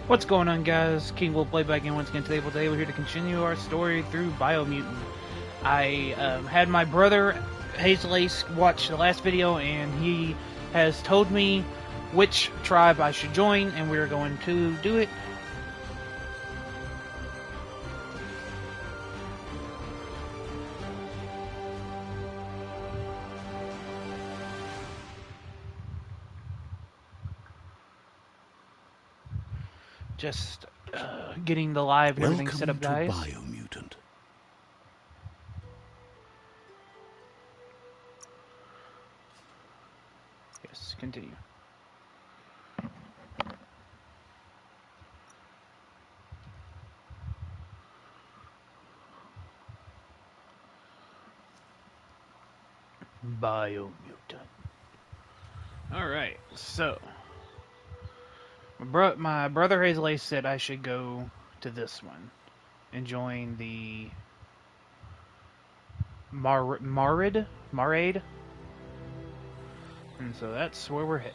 What's going on, guys? King will play back in once again today. Today we're here to continue our story through Biomutant. I had my brother Hazel Ace watch the last video, and he has told me which tribe I should join, and we're going to do it. Just getting the live and everything set up, guys. Welcome to Biomutant. Yes, continue. Biomutant. Alright, so my brother Hazel Ace said I should go to this one and join the Marade, and so that's where we're heading.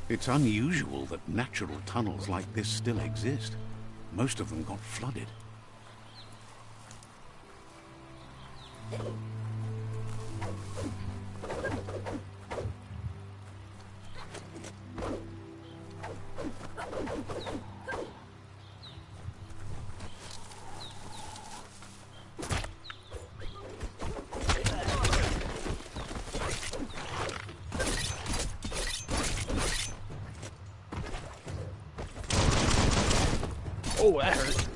It's unusual that natural tunnels like this still exist. Most of them got flooded. Oh, that hurt.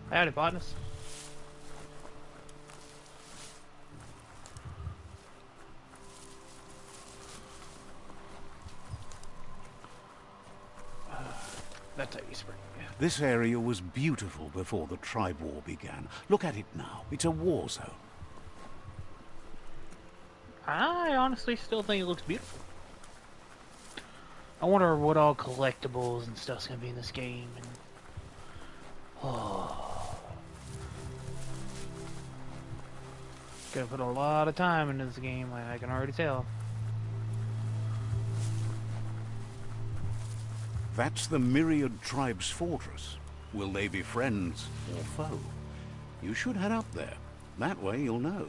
Howdy, partners. That's how you spring. Yeah. This area was beautiful before the tribe war began. Look at it now. It's a war zone. I honestly still think it looks beautiful. I wonder what all collectibles and stuff's gonna be in this game. And gonna put a lot of time into this game, I can already tell. That's the Myriad Tribe's fortress. Will they be friends or foe? You should head up there. That way you'll know.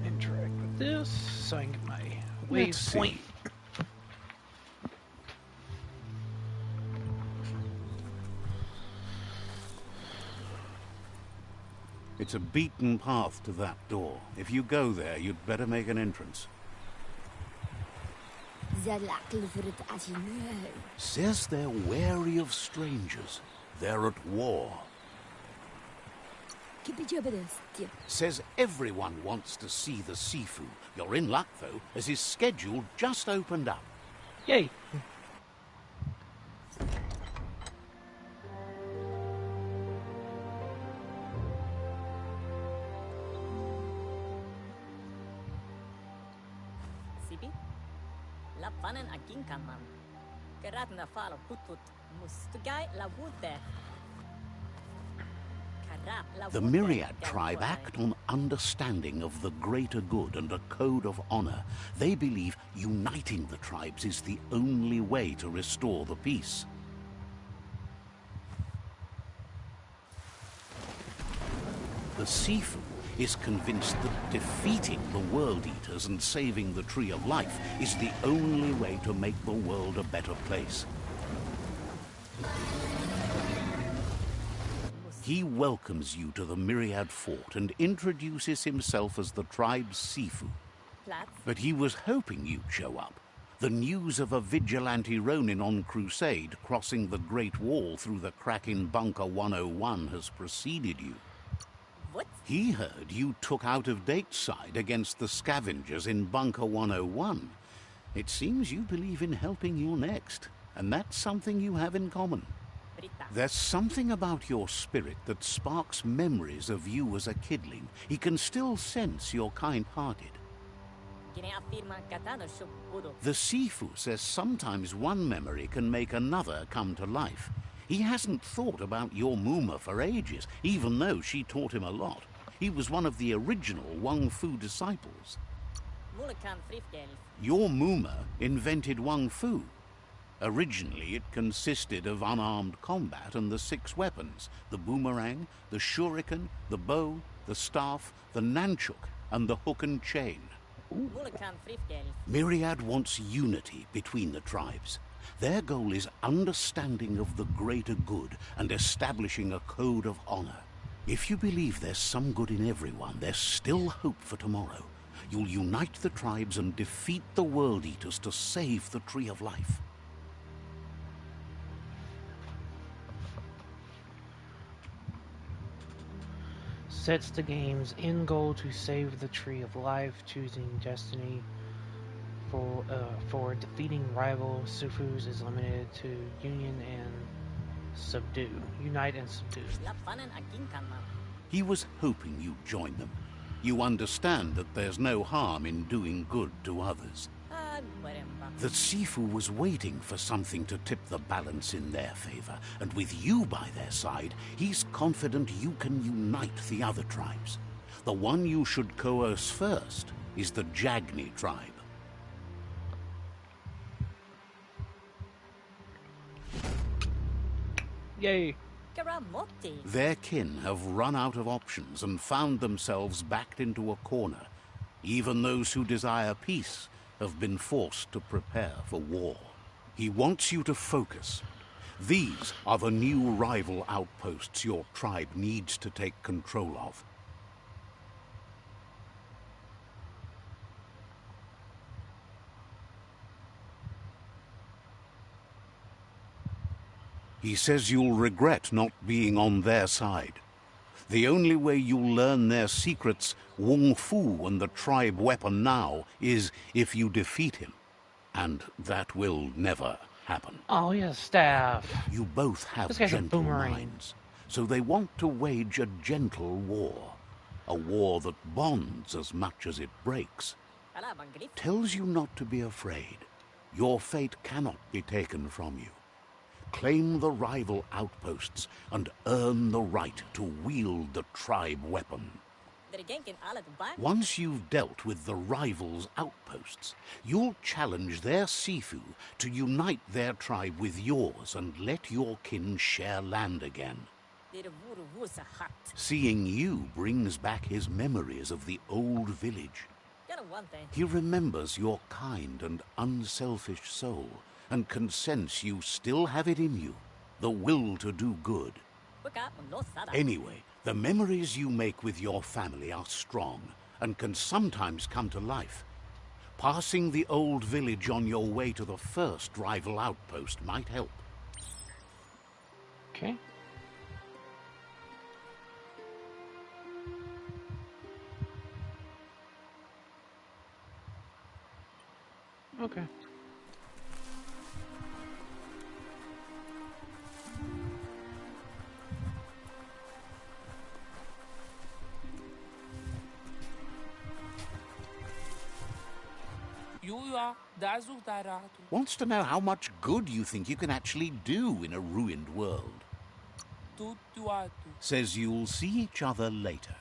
Interact with this so I can get my Let's waypoint. see. It's a beaten path to that door. If you go there, you'd better make an entrance. Says they're wary of strangers. They're at war. Says everyone wants to see the Sifu. You're in luck, though, as his schedule just opened up. Yay! The Myriad tribe act on understanding of the greater good and a code of honor. They believe uniting the tribes is the only way to restore the peace. The Sifu is convinced that defeating the World Eaters and saving the Tree of Life is the only way to make the world a better place. He welcomes you to the Myriad Fort and introduces himself as the tribe's Sifu. But he was hoping you'd show up. The news of a vigilante Ronin on crusade crossing the Great Wall through the crack in Bunker 101 has preceded you. What? He heard you took out-of-date side against the scavengers in Bunker 101. It seems you believe in helping your next, and that's something you have in common. There's something about your spirit that sparks memories of you as a kidling. He can still sense you're kind-hearted. The Sifu says sometimes one memory can make another come to life. He hasn't thought about your Muma for ages, even though she taught him a lot. He was one of the original Wang Fu disciples. Your Muma invented Wang Fu. Originally, it consisted of unarmed combat and the 6 weapons: the boomerang, the shuriken, the bow, the staff, the nunchuk, and the hook and chain. Myriad wants unity between the tribes. Their goal is understanding of the greater good and establishing a code of honor. If you believe there's some good in everyone, there's still hope for tomorrow. You'll unite the tribes and defeat the World Eaters to save the Tree of Life. Sets the game's end goal to save the Tree of Life, choosing destiny. For defeating rival Sufus is limited to unite and subdue. He was hoping you'd join them. You understand that there's no harm in doing good to others. The Sifu was waiting for something to tip the balance in their favor, and with you by their side, he's confident you can unite the other tribes. The one you should coerce first is the Jagni tribe. Yay! Their kin have run out of options and found themselves backed into a corner. Even those who desire peace have been forced to prepare for war. He wants you to focus. These are the new rival outposts your tribe needs to take control of. He says you'll regret not being on their side. The only way you'll learn their secrets, Wung Fu and the tribe weapon now, is if you defeat him. And that will never happen. Oh, yeah, staff. You both have This guy's a gentle boomerang. minds, so they want to wage a gentle war. A war that bonds as much as it breaks. Tells you not to be afraid. Your fate cannot be taken from you. Claim the rival outposts and earn the right to wield the tribe weapon. Once you've dealt with the rivals' outposts, you'll challenge their Sifu to unite their tribe with yours and let your kin share land again. Seeing you brings back his memories of the old village. He remembers your kind and unselfish soul, and can sense you still have it in you, the will to do good. Anyway, the memories you make with your family are strong and can sometimes come to life. Passing the old village on your way to the first rival outpost might help. Okay. Okay. Wants to know how much good you think you can actually do in a ruined world. Says you'll see each other later.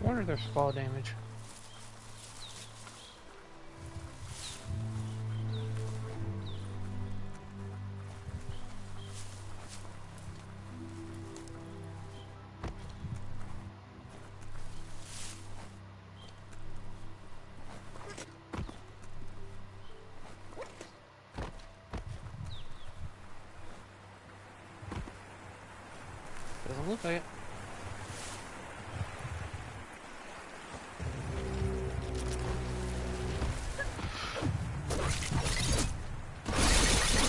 I wonder if there's fall damage. Doesn't look like it.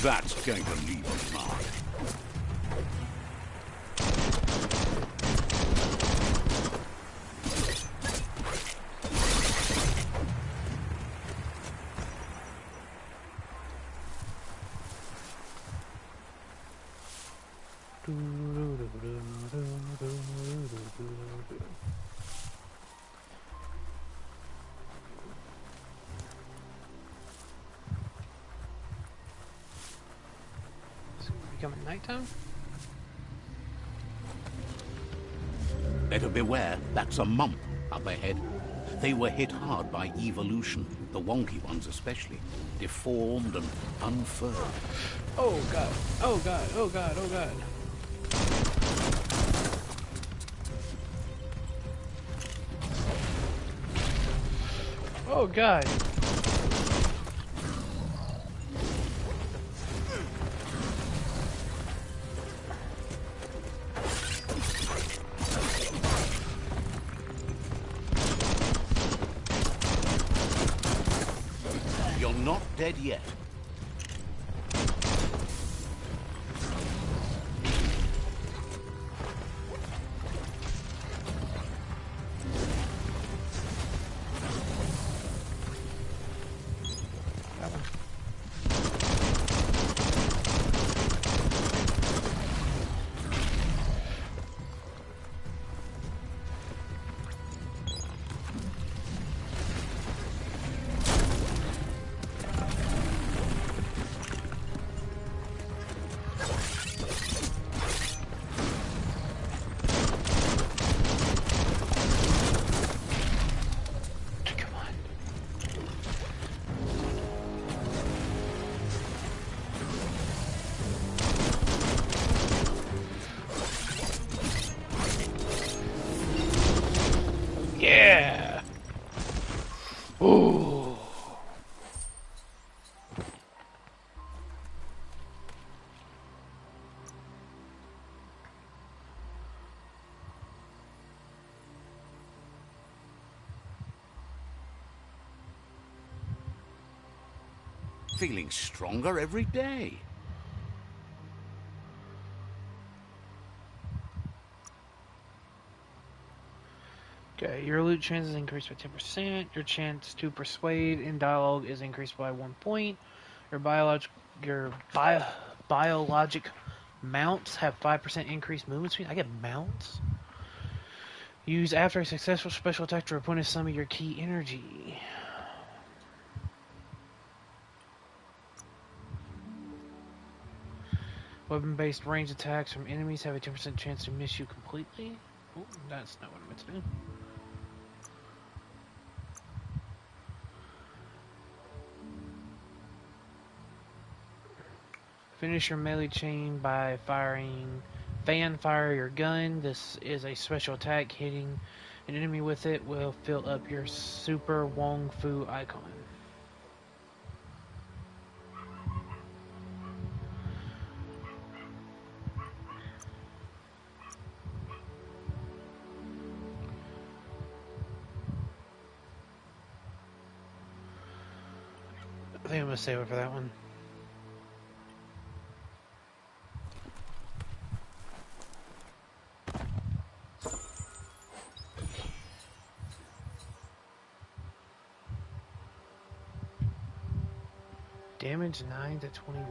That's going to leave a mark. Becoming nighttime? Better beware, that's a mump up ahead. They were hit hard by evolution, the wonky ones especially, deformed and unfurled. Oh god, oh god, oh god, oh god. Oh god. You're not dead yet. That one. Come on. Yeah. Ooh. Feeling stronger every day. Okay, your loot chance is increased by 10%. Your chance to persuade in dialogue is increased by 1 point. Your biologic mounts have 5% increased movement speed. I get mounts. Use after a successful special attack to replenish some of your key energy. Weapon-based range attacks from enemies have a 10% chance to miss you completely. Ooh, that's not what I meant to do. Finish your melee chain by fan fire your gun. This is a special attack. Hitting an enemy with it will fill up your super Wong Fu icon. I think I'm gonna save it for that one. Damage 9 to 21.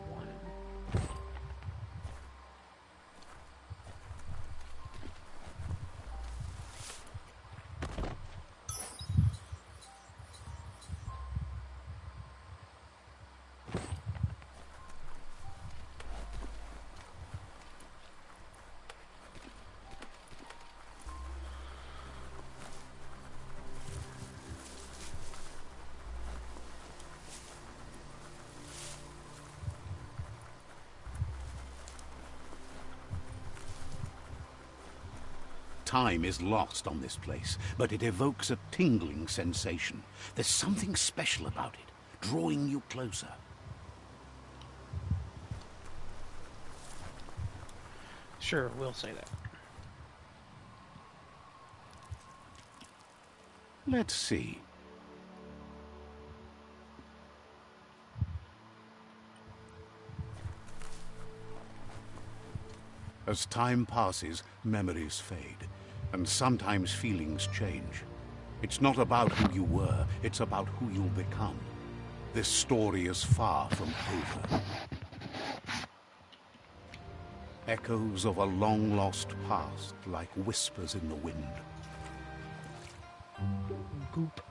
Time is lost on this place, but it evokes a tingling sensation. There's something special about it, drawing you closer. Sure, we'll say that. Let's see. As time passes, memories fade, and sometimes feelings change. It's not about who you were, it's about who you'll become. This story is far from over. Echoes of a long-lost past, like whispers in the wind. Goop.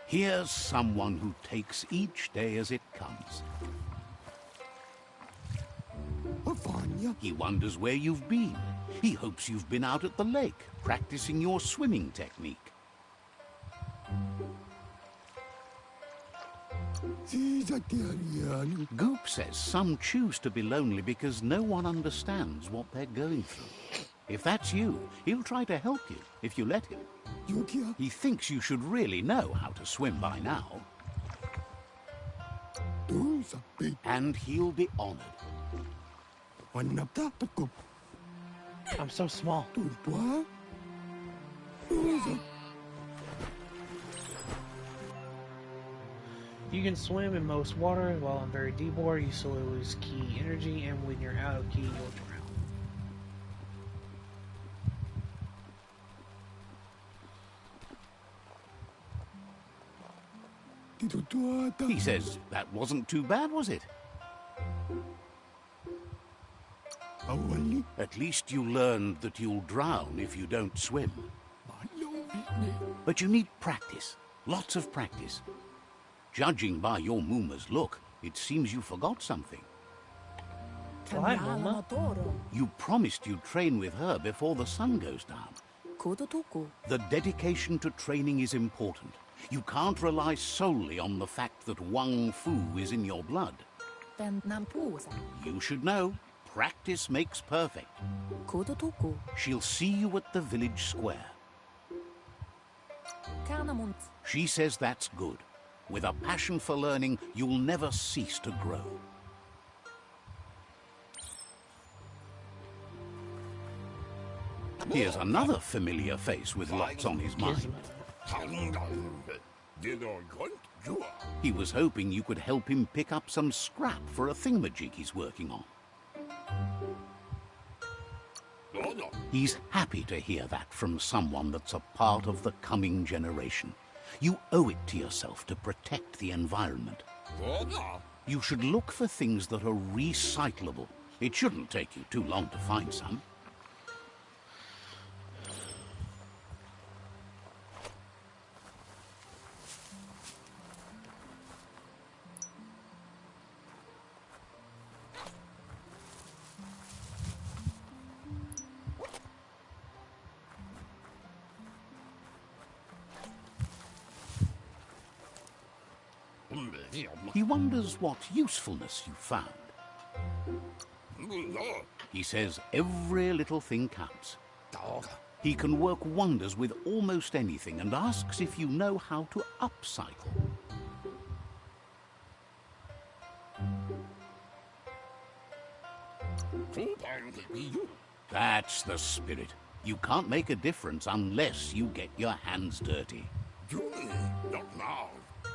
Here's someone who takes each day as it comes. He wonders where you've been. He hopes you've been out at the lake, practicing your swimming technique. Goop says some choose to be lonely because no one understands what they're going through. If that's you, he'll try to help you, if you let him. He thinks you should really know how to swim by now. And he'll be honored. I'm so small. You can swim in most waters. While in very deep water, you slowly lose key energy, and when you're out of key, you'll drown. He says that wasn't too bad, was it? At least you learned that you'll drown if you don't swim. But you need practice, lots of practice. Judging by your Mooma's look, it seems you forgot something. Why, Mooma? You promised you'd train with her before the sun goes down. The dedication to training is important. You can't rely solely on the fact that Wang Fu is in your blood. You should know. Practice makes perfect. She'll see you at the village square. She says that's good. With a passion for learning, you'll never cease to grow. Here's another familiar face with lots on his mind. He was hoping you could help him pick up some scrap for a thingamajig he's working on. He's happy to hear that from someone that's a part of the coming generation. You owe it to yourself to protect the environment. You should look for things that are recyclable. It shouldn't take you too long to find some. He wonders what usefulness you found. He says every little thing counts. He can work wonders with almost anything and asks if you know how to upcycle. That's the spirit. You can't make a difference unless you get your hands dirty.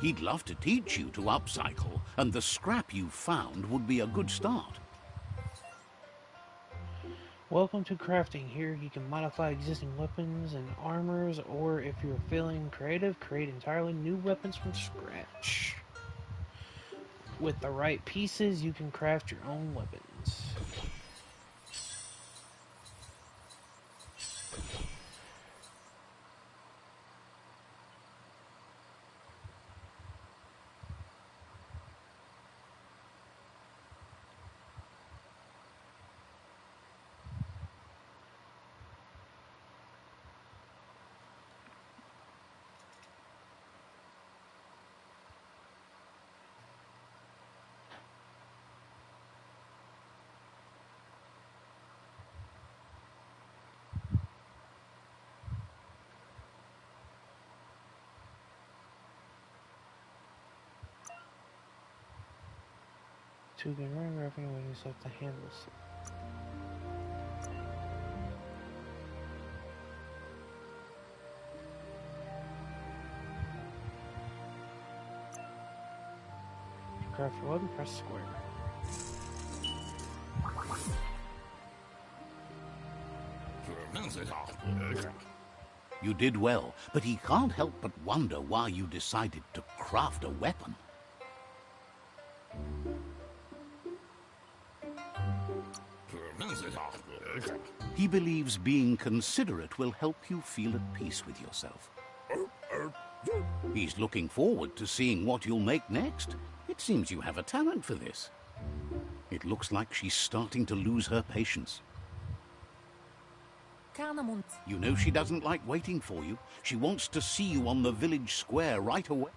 He'd love to teach you to upcycle, and the scrap you found would be a good start. Welcome to crafting. Here you can modify existing weapons and armors, or if you're feeling creative, create entirely new weapons from scratch. With the right pieces, you can craft your own weapons. Two can run revenue when you select the handles. Craft your weapon, press square. You did well, but he can't help but wonder why you decided to craft a weapon. He believes being considerate will help you feel at peace with yourself. He's looking forward to seeing what you'll make next. It seems you have a talent for this. It looks like she's starting to lose her patience. You know she doesn't like waiting for you. She wants to see you on the village square right away.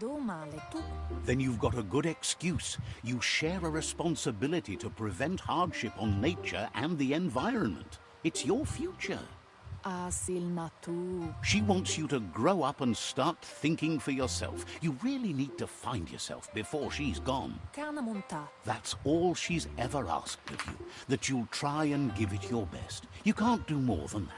Then you've got a good excuse. You share a responsibility to prevent hardship on nature and the environment. It's your future. She wants you to grow up and start thinking for yourself. You really need to find yourself before she's gone. That's all she's ever asked of you, that you'll try and give it your best. You can't do more than that.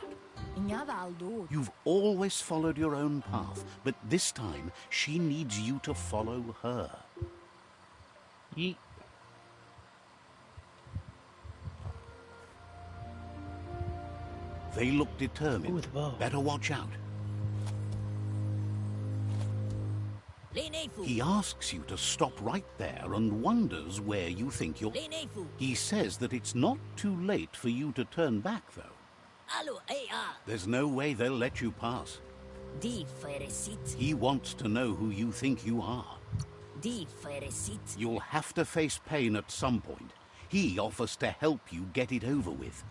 You've always followed your own path, but this time she needs you to follow her. Yeet. They look determined. Ooh, the bow. Better watch out. He asks you to stop right there and wonders where you think you're... He says that it's not too late for you to turn back, though. There's no way they'll let you pass. He wants to know who you think you are. You'll have to face pain at some point. He offers to help you get it over with.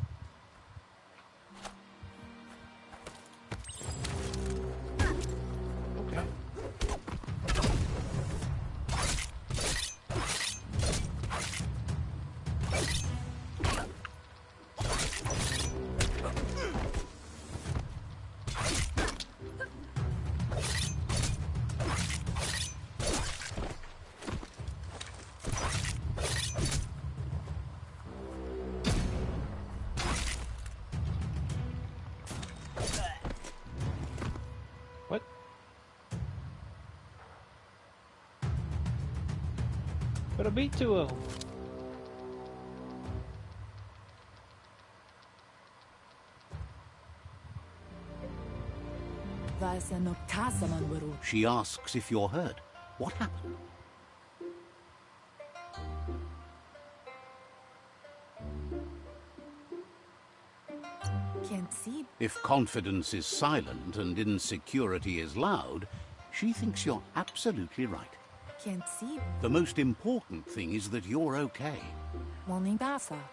Okay. What? Put a beat to him. She asks if you're hurt. What happened? If confidence is silent and insecurity is loud, she thinks you're absolutely right. The most important thing is that you're okay.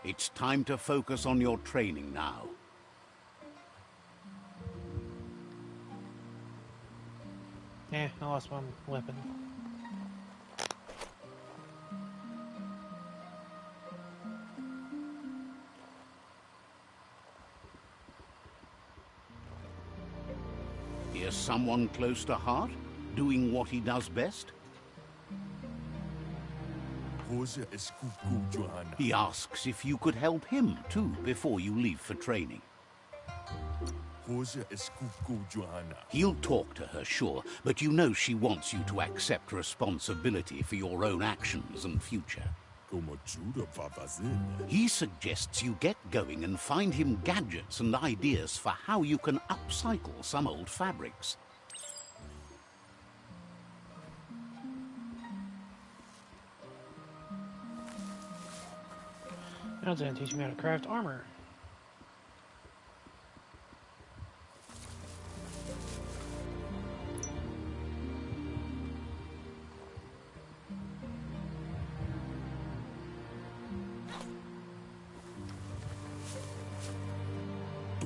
It's time to focus on your training now. I lost my weapon. Here's someone close to heart, doing what he does best. He asks if you could help him too before you leave for training. He'll talk to her, sure, but you know she wants you to accept responsibility for your own actions and future. He suggests you get going and find him gadgets and ideas for how you can upcycle some old fabrics. Now it's gonna teach me how to craft armor.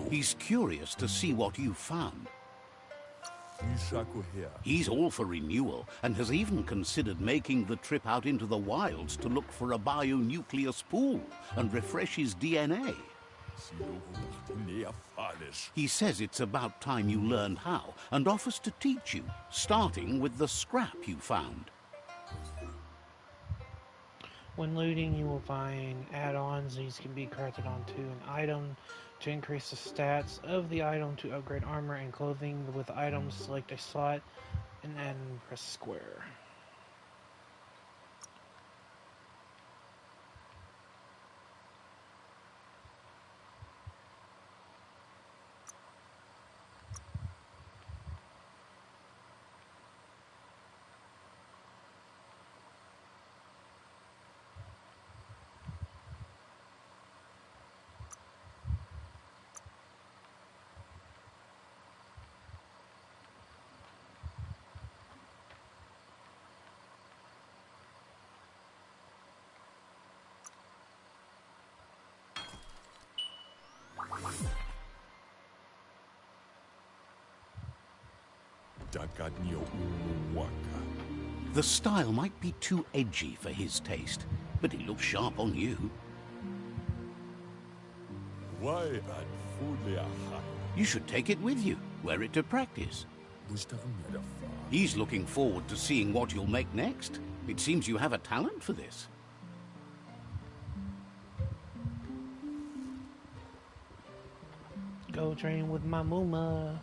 He's curious to see what you've found. He's all for renewal and has even considered making the trip out into the wilds to look for a bionucleus pool and refresh his DNA. He says it's about time you learned how and offers to teach you, starting with the scrap you found. When looting, you will find add-ons. These can be crafted onto an item to increase the stats of the item, to upgrade armor and clothing with items. Select a slot and then press square. The style might be too edgy for his taste, but it looks sharp on you. You should take it with you, wear it to practice. He's looking forward to seeing what you'll make next. It seems you have a talent for this. Go train with my Muma.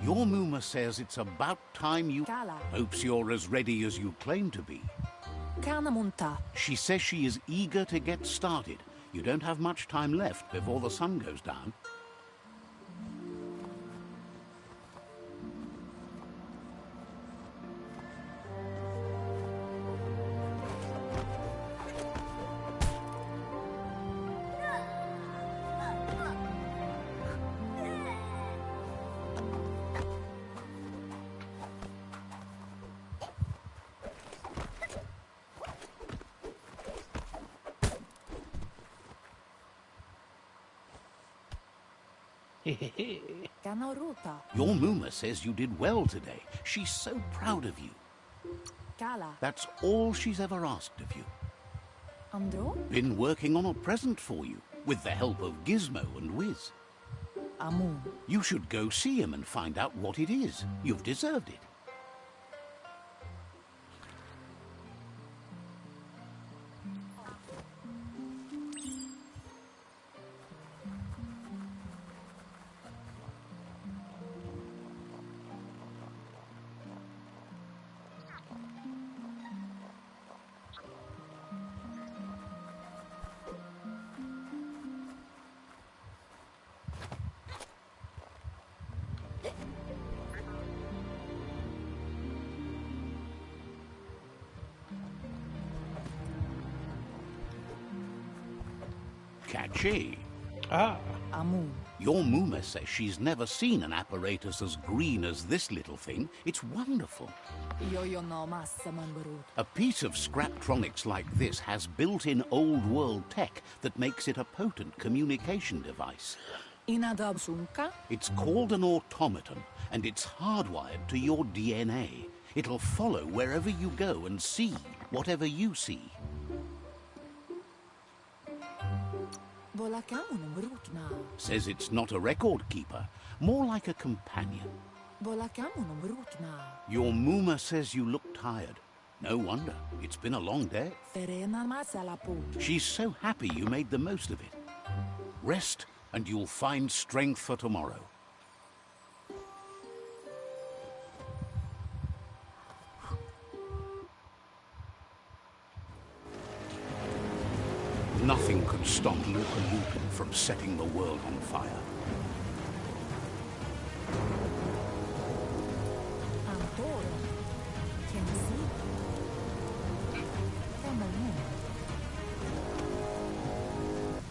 Your Muma says it's about time you... Hopes you're as ready as you claim to be. She says she is eager to get started. You don't have much time left before the sun goes down. Your Muma says you did well today. She's so proud of you. That's all she's ever asked of you. Been working on a present for you, with the help of Gizmo and Wiz. You should go see him and find out what it is. You've deserved it. Catchy. Your Muma says she's never seen an apparatus as green as this little thing. It's wonderful. A piece of Scraptronics like this has built-in old-world tech that makes it a potent communication device. It's called an automaton, and it's hardwired to your DNA. It'll follow wherever you go and see whatever you see. Says it's not a record keeper, more like a companion. Your Muma says you look tired. No wonder, it's been a long day. She's so happy you made the most of it. Rest and you'll find strength for tomorrow. Nothing could stop Luka Lupin from setting the world on fire.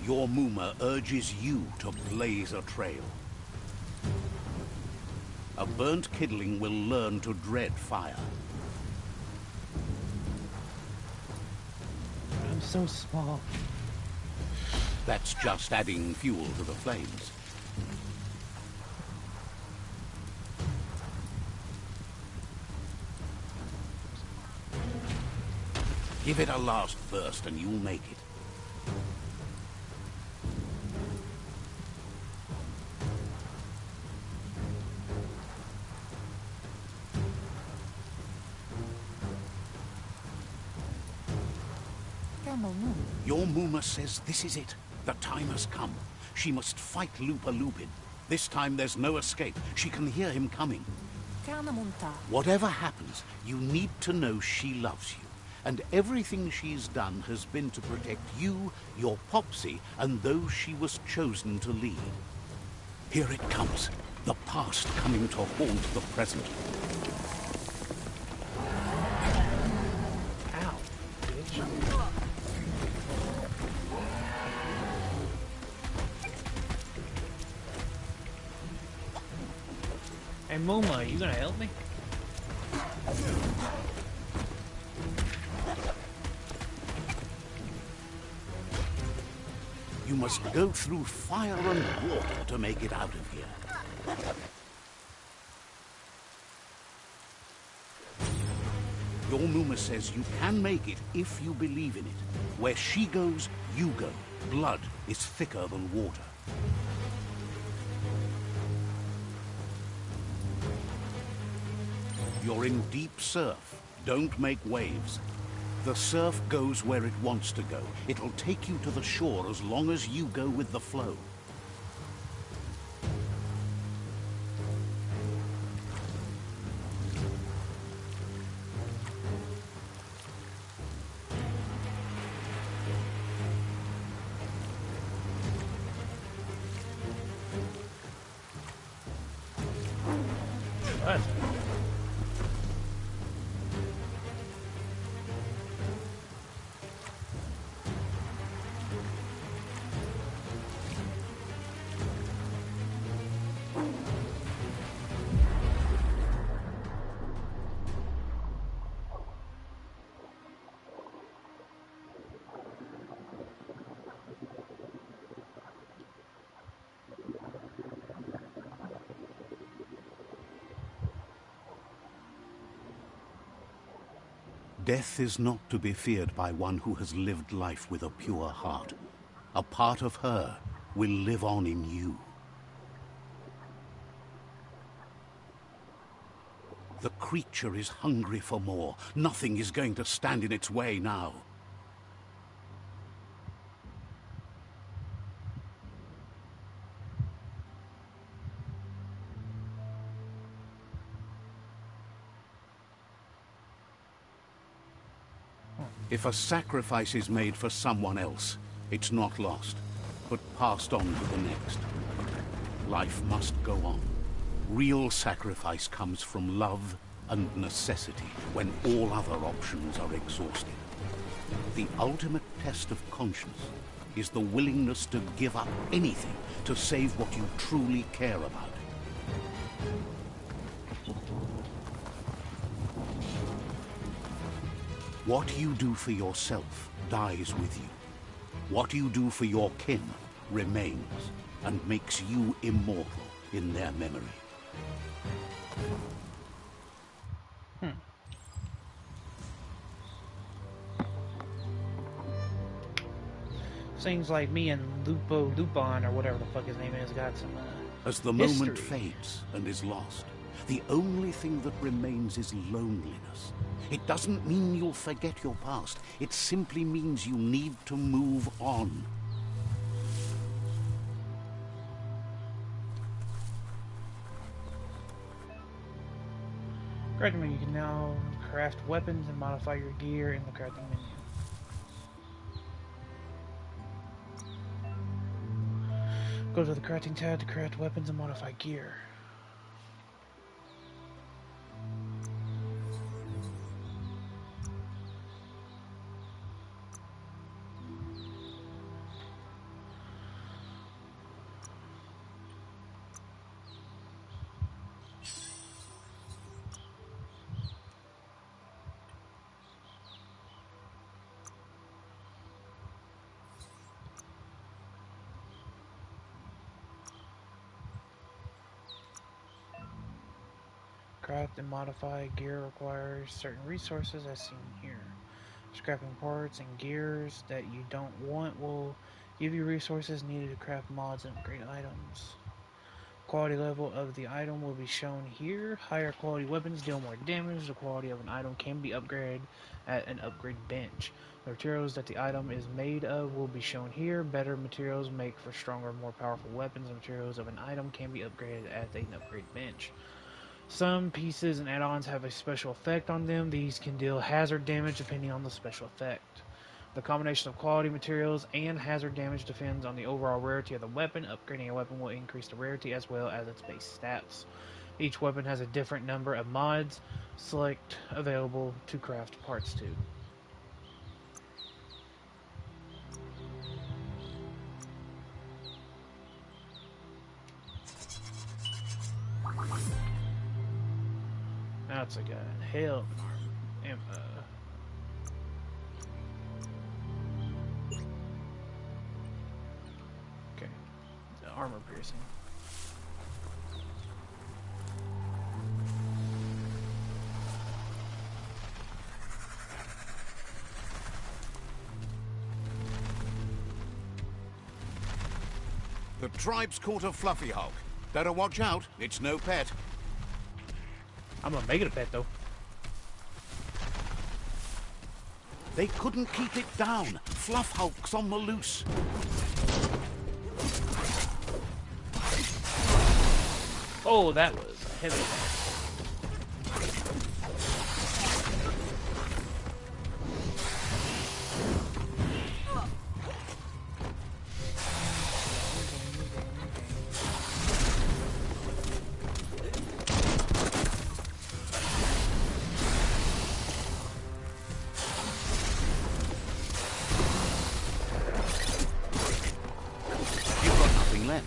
Your Muma urges you to blaze a trail. A burnt kidling will learn to dread fire. I'm so small. That's just adding fuel to the flames. Give it a last burst and you'll make it. Your Muma says this is it. The time has come. She must fight Lupa Lupin. This time there's no escape. She can hear him coming. Whatever happens, you need to know she loves you. And everything she's done has been to protect you, your Popsy, and those she was chosen to lead. Here it comes. The past coming to haunt the present. Ow, bitch. Hey, Muma, you gonna help me? You must go through fire and water to make it out of here. Your Muma says you can make it if you believe in it. Where she goes, you go. Blood is thicker than water. You're in deep surf. Don't make waves. The surf goes where it wants to go. It'll take you to the shore as long as you go with the flow. What? Death is not to be feared by one who has lived life with a pure heart. A part of her will live on in you. The creature is hungry for more. Nothing is going to stand in its way now. If a sacrifice is made for someone else, it's not lost, but passed on to the next. Life must go on. Real sacrifice comes from love and necessity when all other options are exhausted. The ultimate test of conscience is the willingness to give up anything to save what you truly care about. What you do for yourself dies with you. What you do for your kin remains and makes you immortal in their memory. Seems like me and Lupin, or whatever the fuck his name is, got some As the history. moment fades and is lost, the only thing that remains is loneliness. It doesn't mean you'll forget your past. It simply means you need to move on. Crafting menu. You can now craft weapons and modify your gear in the crafting menu. Go to the crafting tab to craft weapons and modify gear. Craft and modify gear requires certain resources as seen here. Scrapping parts and gears that you don't want will give you resources needed to craft mods and upgrade items. Quality level of the item will be shown here. Higher quality weapons deal more damage. The quality of an item can be upgraded at an upgrade bench. The materials that the item is made of will be shown here. Better materials make for stronger, more powerful weapons. The materials of an item can be upgraded at an upgrade bench. Some pieces and add-ons have a special effect on them. These can deal hazard damage depending on the special effect. The combination of quality materials and hazard damage depends on the overall rarity of the weapon. Upgrading a weapon will increase the rarity as well as its base stats. Each weapon has a different number of mods. Select available to craft parts to. That's like a hell of an arm. Okay. Armor piercing. The tribe's caught a fluffy hulk. Better watch out, it's no pet. I'm gonna make it a pet though. They couldn't keep it down. Fluff hulk's on the loose. Oh, that was a heavy attack. You've got nothing left.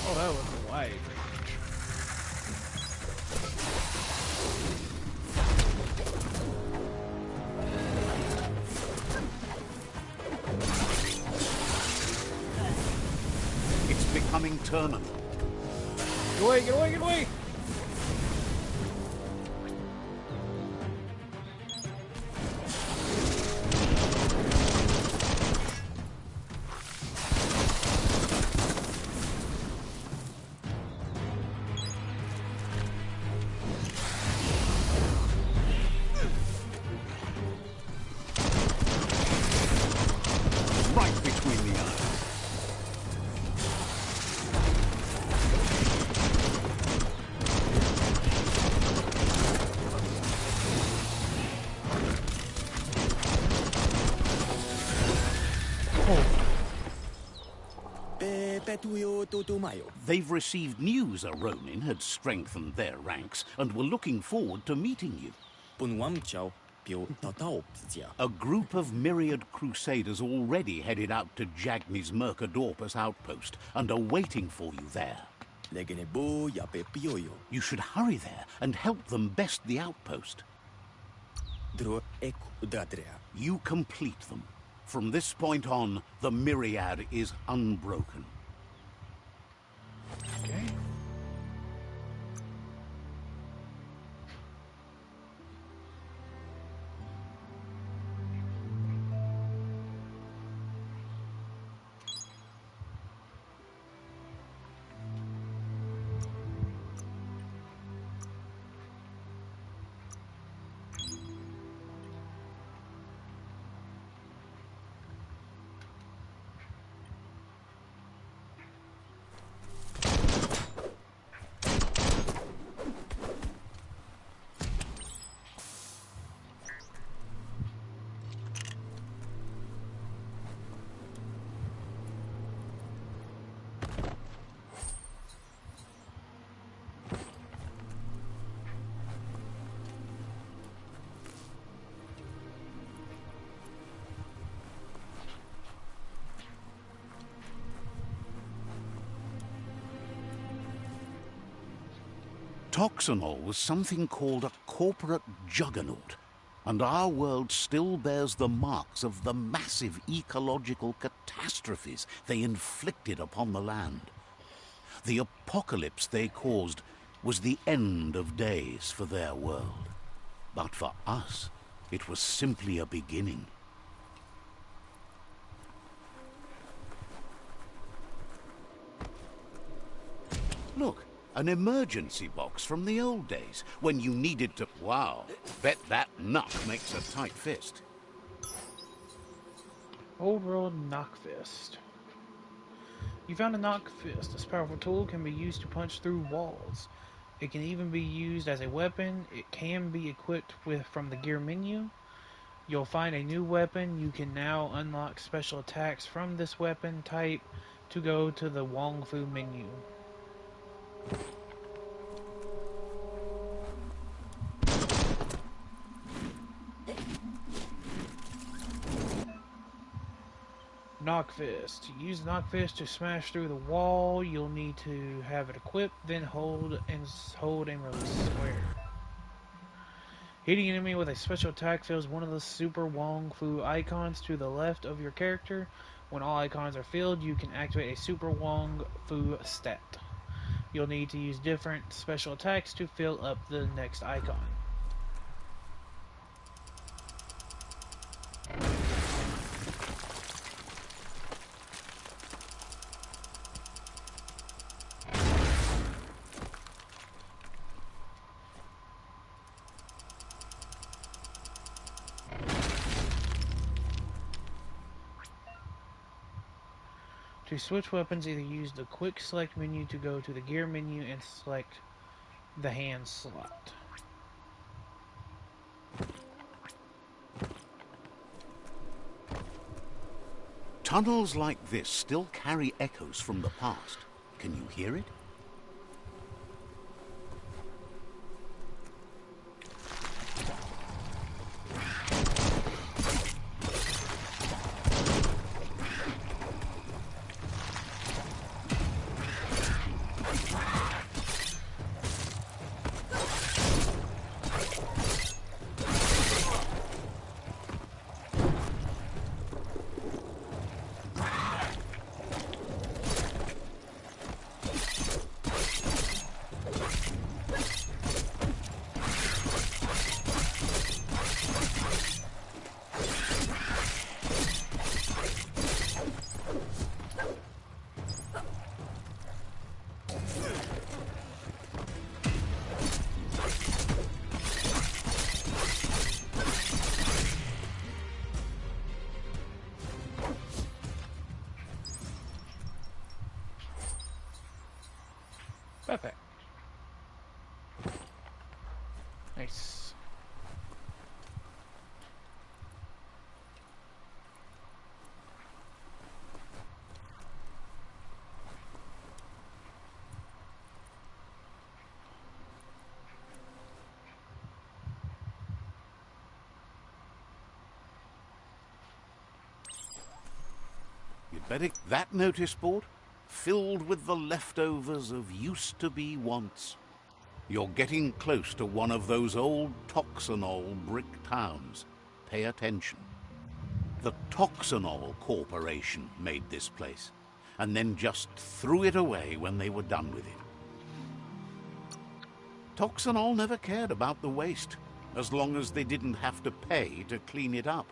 Oh, that was a wide range. It's becoming terminal. Get away, get away, get away! Right between the eyes. They've received news a Ronin had strengthened their ranks and were looking forward to meeting you. A group of myriad crusaders already headed out to Jagni's Mercadorpus outpost and are waiting for you there. You should hurry there and help them best the outpost. You complete them. From this point on, the myriad is unbroken. Okay. Toxanol was something called a corporate juggernaut, and our world still bears the marks of the massive ecological catastrophes they inflicted upon the land. The apocalypse they caused was the end of days for their world. But for us, it was simply a beginning. Look, an emergency box from the old days, when you needed to... Wow, bet that nut makes a tight fist. Old world knock fist. You found a knock fist. This powerful tool can be used to punch through walls. It can even be used as a weapon. It can be equipped with from the gear menu. You'll find a new weapon. You can now unlock special attacks from this weapon type to go to the Wong Fu menu. Knock Fist. Use Knock Fist to smash through the wall. You'll need to have it equipped, then hold and release square. Hitting an enemy with a special attack fills one of the Super Wong Fu icons to the left of your character. When all icons are filled, you can activate a Super Wong Fu stat. You'll need to use different special attacks to fill up the next icon. To switch weapons, either use the quick select menu to go to the gear menu and select the hand slot. Tunnels like this still carry echoes from the past. Can you hear it? Perfect. Nice. You'd better... That notice board? Filled with the leftovers of used-to-be wants. You're getting close to one of those old Toxanol brick towns. Pay attention. The Toxanol Corporation made this place, and then just threw it away when they were done with it. Toxanol never cared about the waste, as long as they didn't have to pay to clean it up.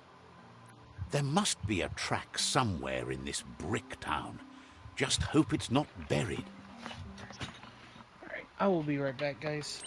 There must be a track somewhere in this brick town. Just hope it's not buried. Alright, I will be right back, guys.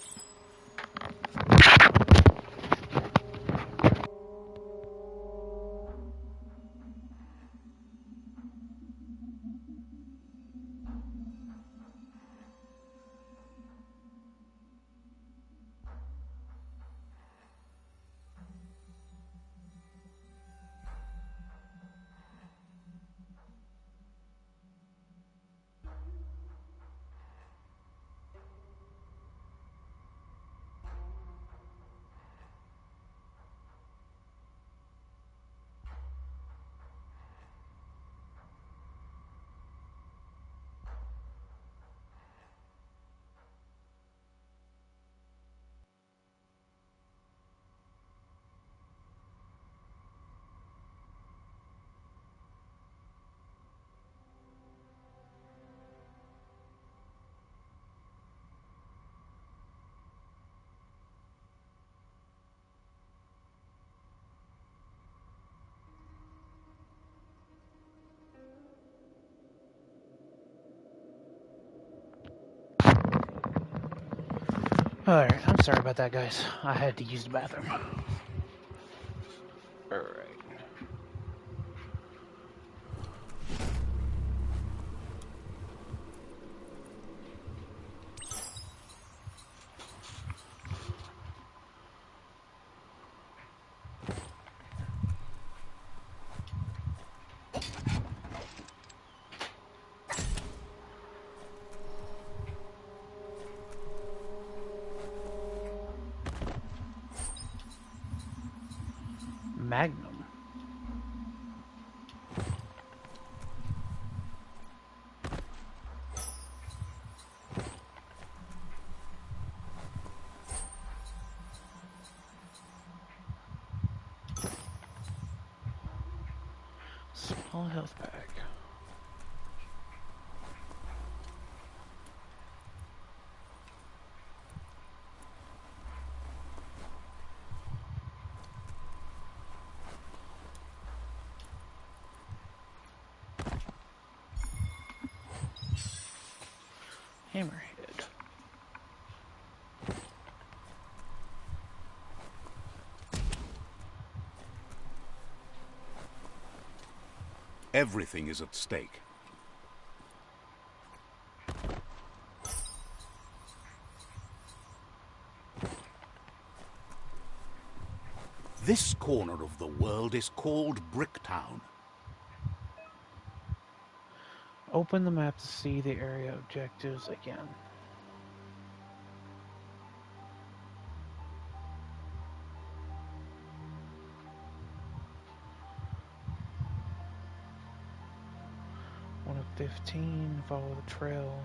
Alright, I'm sorry about that, guys. I had to use the bathroom. Alright. Magnum. Small health pack. Hammerhead. Everything is at stake. This corner of the world is called Bricktown. Open the map to see the area objectives again. One of 15, follow the trail.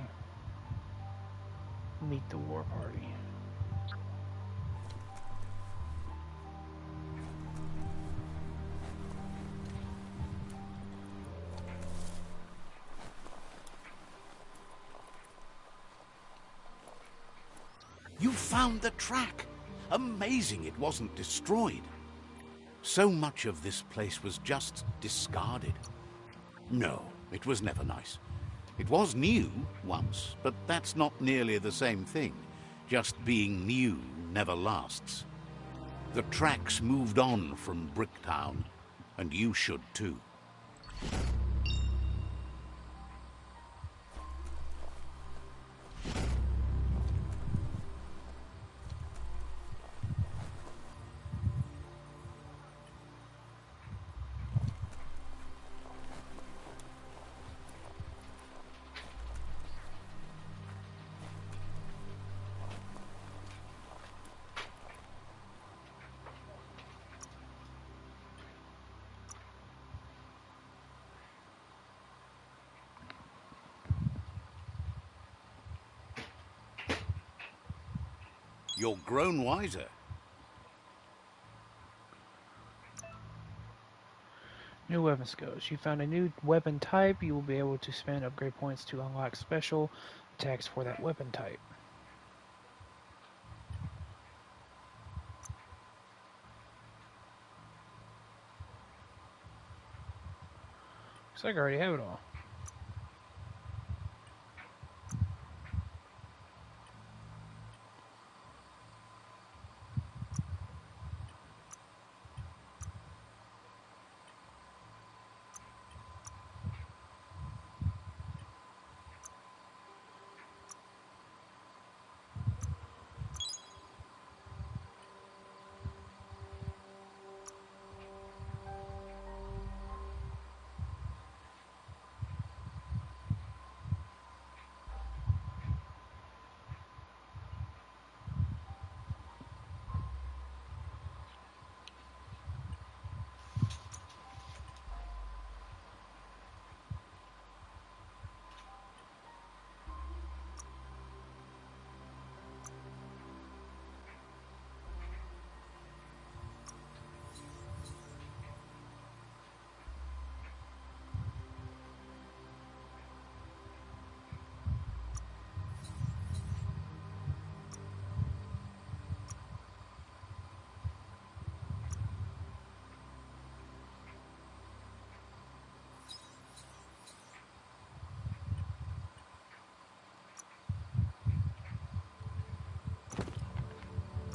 Meet the war party. You found the track! Amazing it wasn't destroyed. So much of this place was just discarded. No, it was never nice. It was new once, but that's not nearly the same thing. Just being new never lasts. The tracks moved on from Bricktown, and you should too. You're grown wiser. New weapon skills. You found a new weapon type. You will be able to spend upgrade points to unlock special attacks for that weapon type. Looks like I already have it all.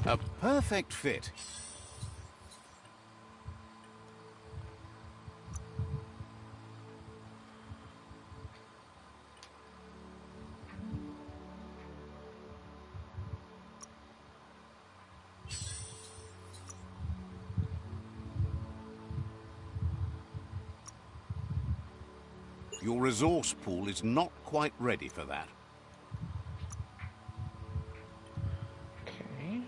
A perfect fit. Your resource pool is not quite ready for that. Okay.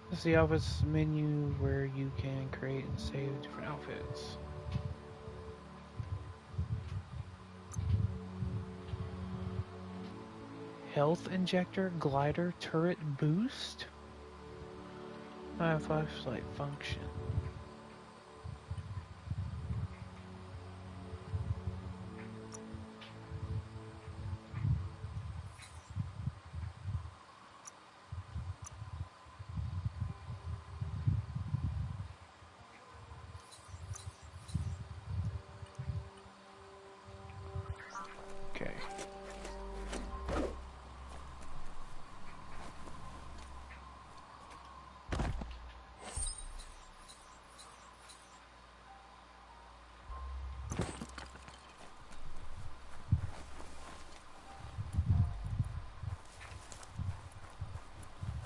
This is the outfits menu where you can create and save different outfits. Health injector, glider, turret boost. Flashlight function. Okay.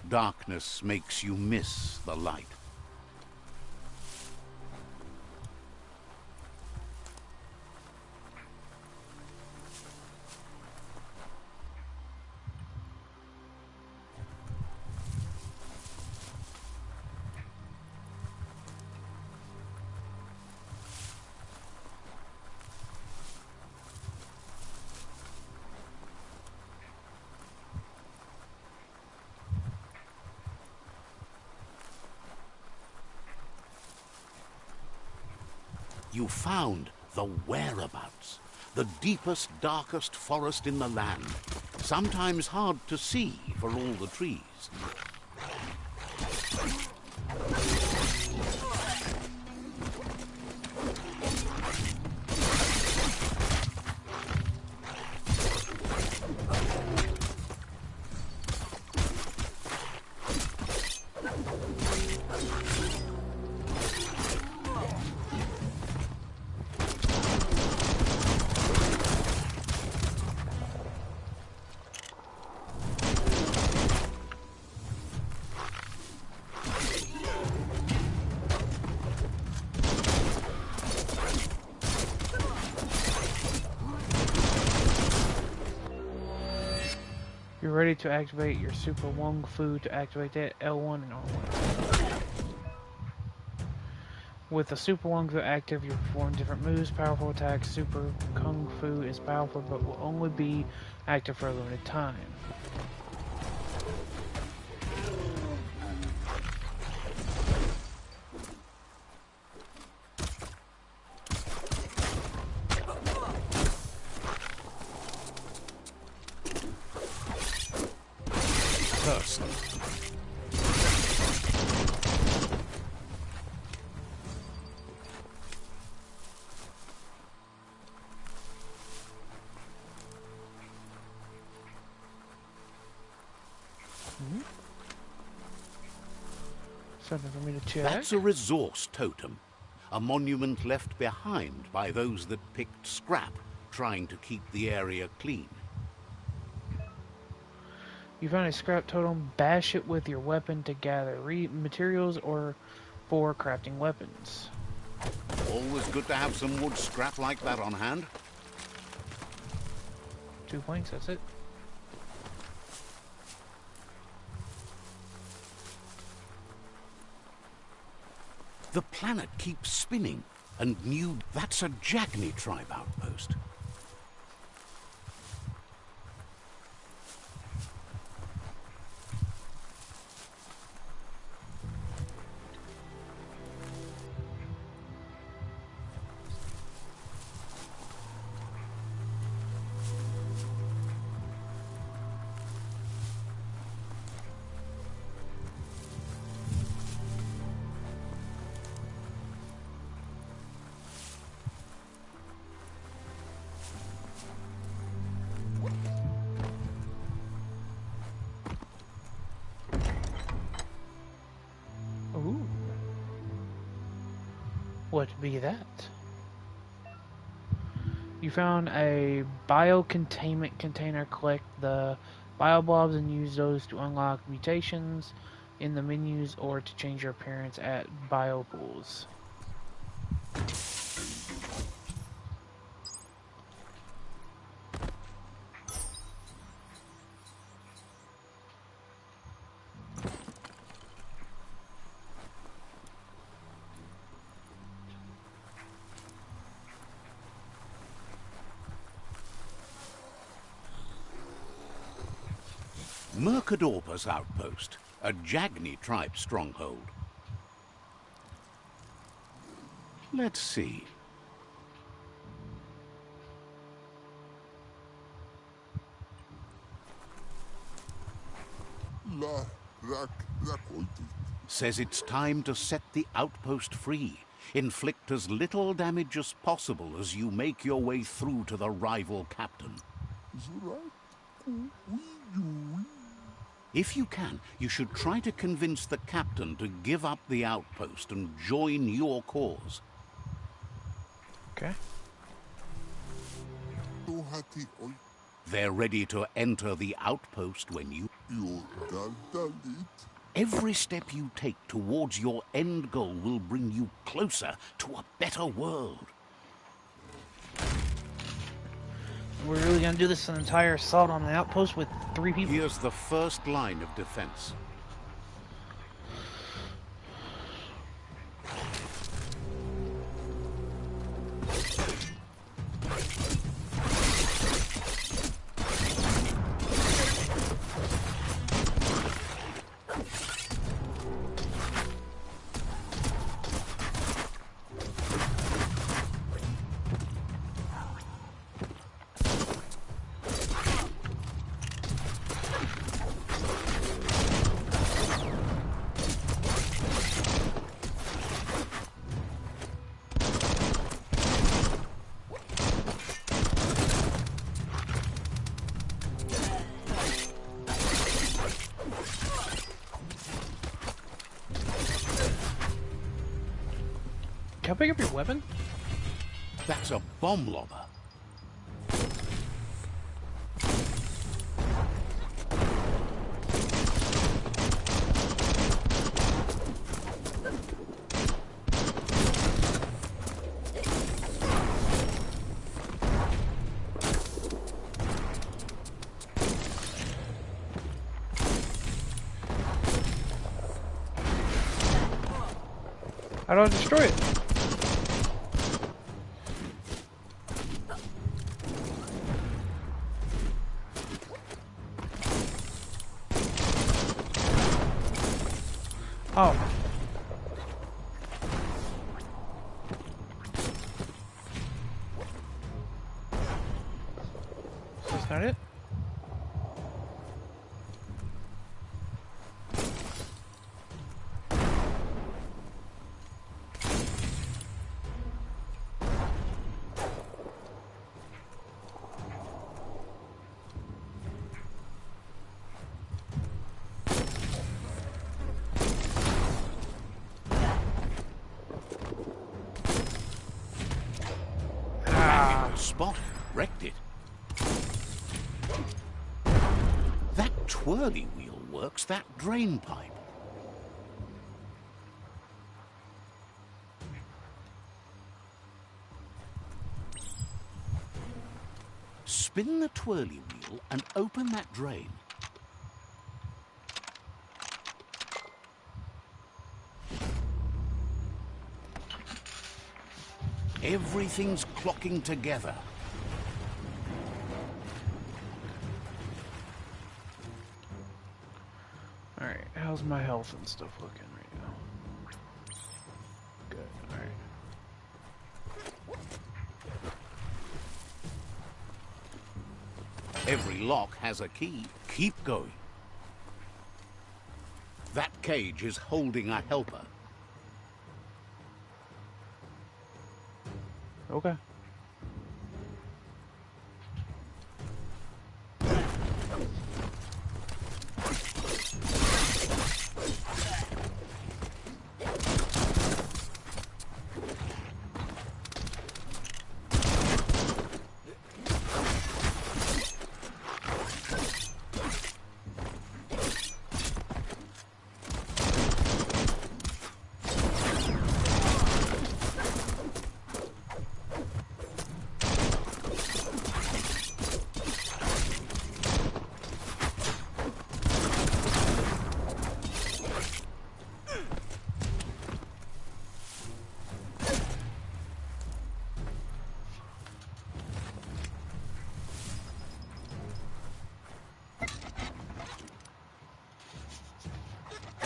Darkness makes you miss the light. You found the whereabouts, the deepest, darkest forest in the land, sometimes hard to see for all the trees. You're ready to activate your Super Wung Fu. To activate that, L1 and R1. With the Super Wung Fu active, you perform different moves, powerful attacks. Super Kung Fu is powerful, but will only be active for a limited time. Person. Something for me to check. That's a resource totem, a monument left behind by those that picked scrap, trying to keep the area clean. You find a scrap totem, bash it with your weapon to gather materials or for crafting weapons. Always good to have some wood scrap like that on hand. 2 points, that's it. The planet keeps spinning, and that's a Jagni tribe outpost. What be that? You found a biocontainment container. Collect the bioblobs and use those to unlock mutations in the menus or to change your appearance at biopools. Mercadorpus Outpost, a Jagni tribe stronghold. Let's see. Says it's time to set the outpost free. Inflict as little damage as possible as you make your way through to the rival captain. If you can, you should try to convince the captain to give up the outpost and join your cause. Okay. They're ready to enter the outpost when you... Every step you take towards your end goal will bring you closer to a better world. We're really gonna do this an entire assault on the outpost with 3 people? Here's the first line of defense. Can I pick up your weapon? That's a bomb lobber. How do I destroy it? Oh. That's not it? Spot wrecked it. That twirly wheel works that drain pipe. Spin the twirly wheel and open that drain. Everything's clocking together. Alright, how's my health and stuff looking right now? Good, alright. Every lock has a key. Keep going. That cage is holding a helper. Okay.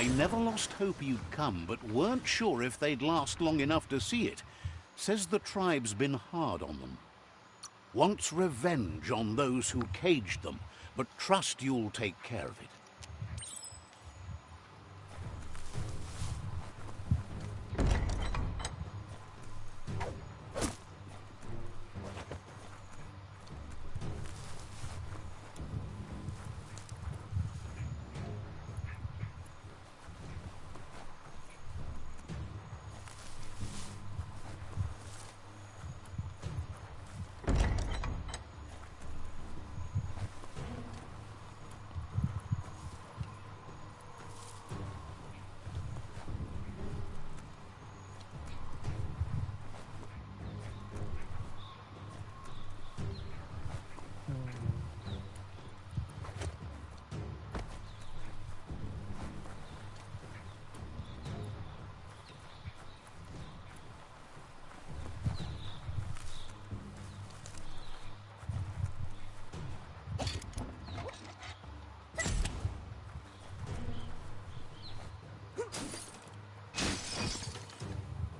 They never lost hope you'd come, but weren't sure if they'd last long enough to see it. Says the tribe's been hard on them. Wants revenge on those who caged them, but trust you'll take care of it.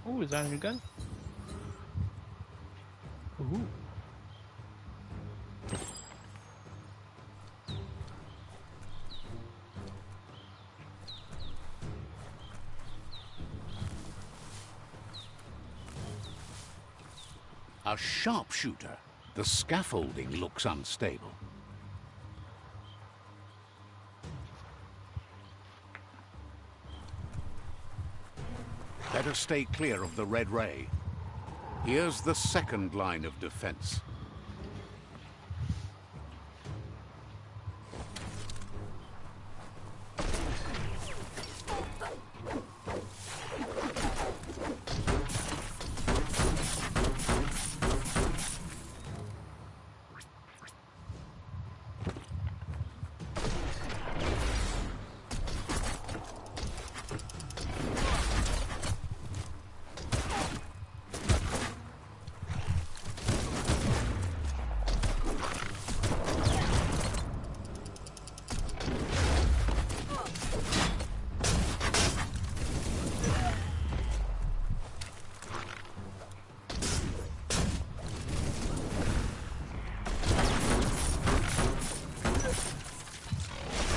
Ooh, is that a new gun? Ooh. A sharpshooter. The scaffolding looks unstable. Better stay clear of the red ray. Here's the second line of defense.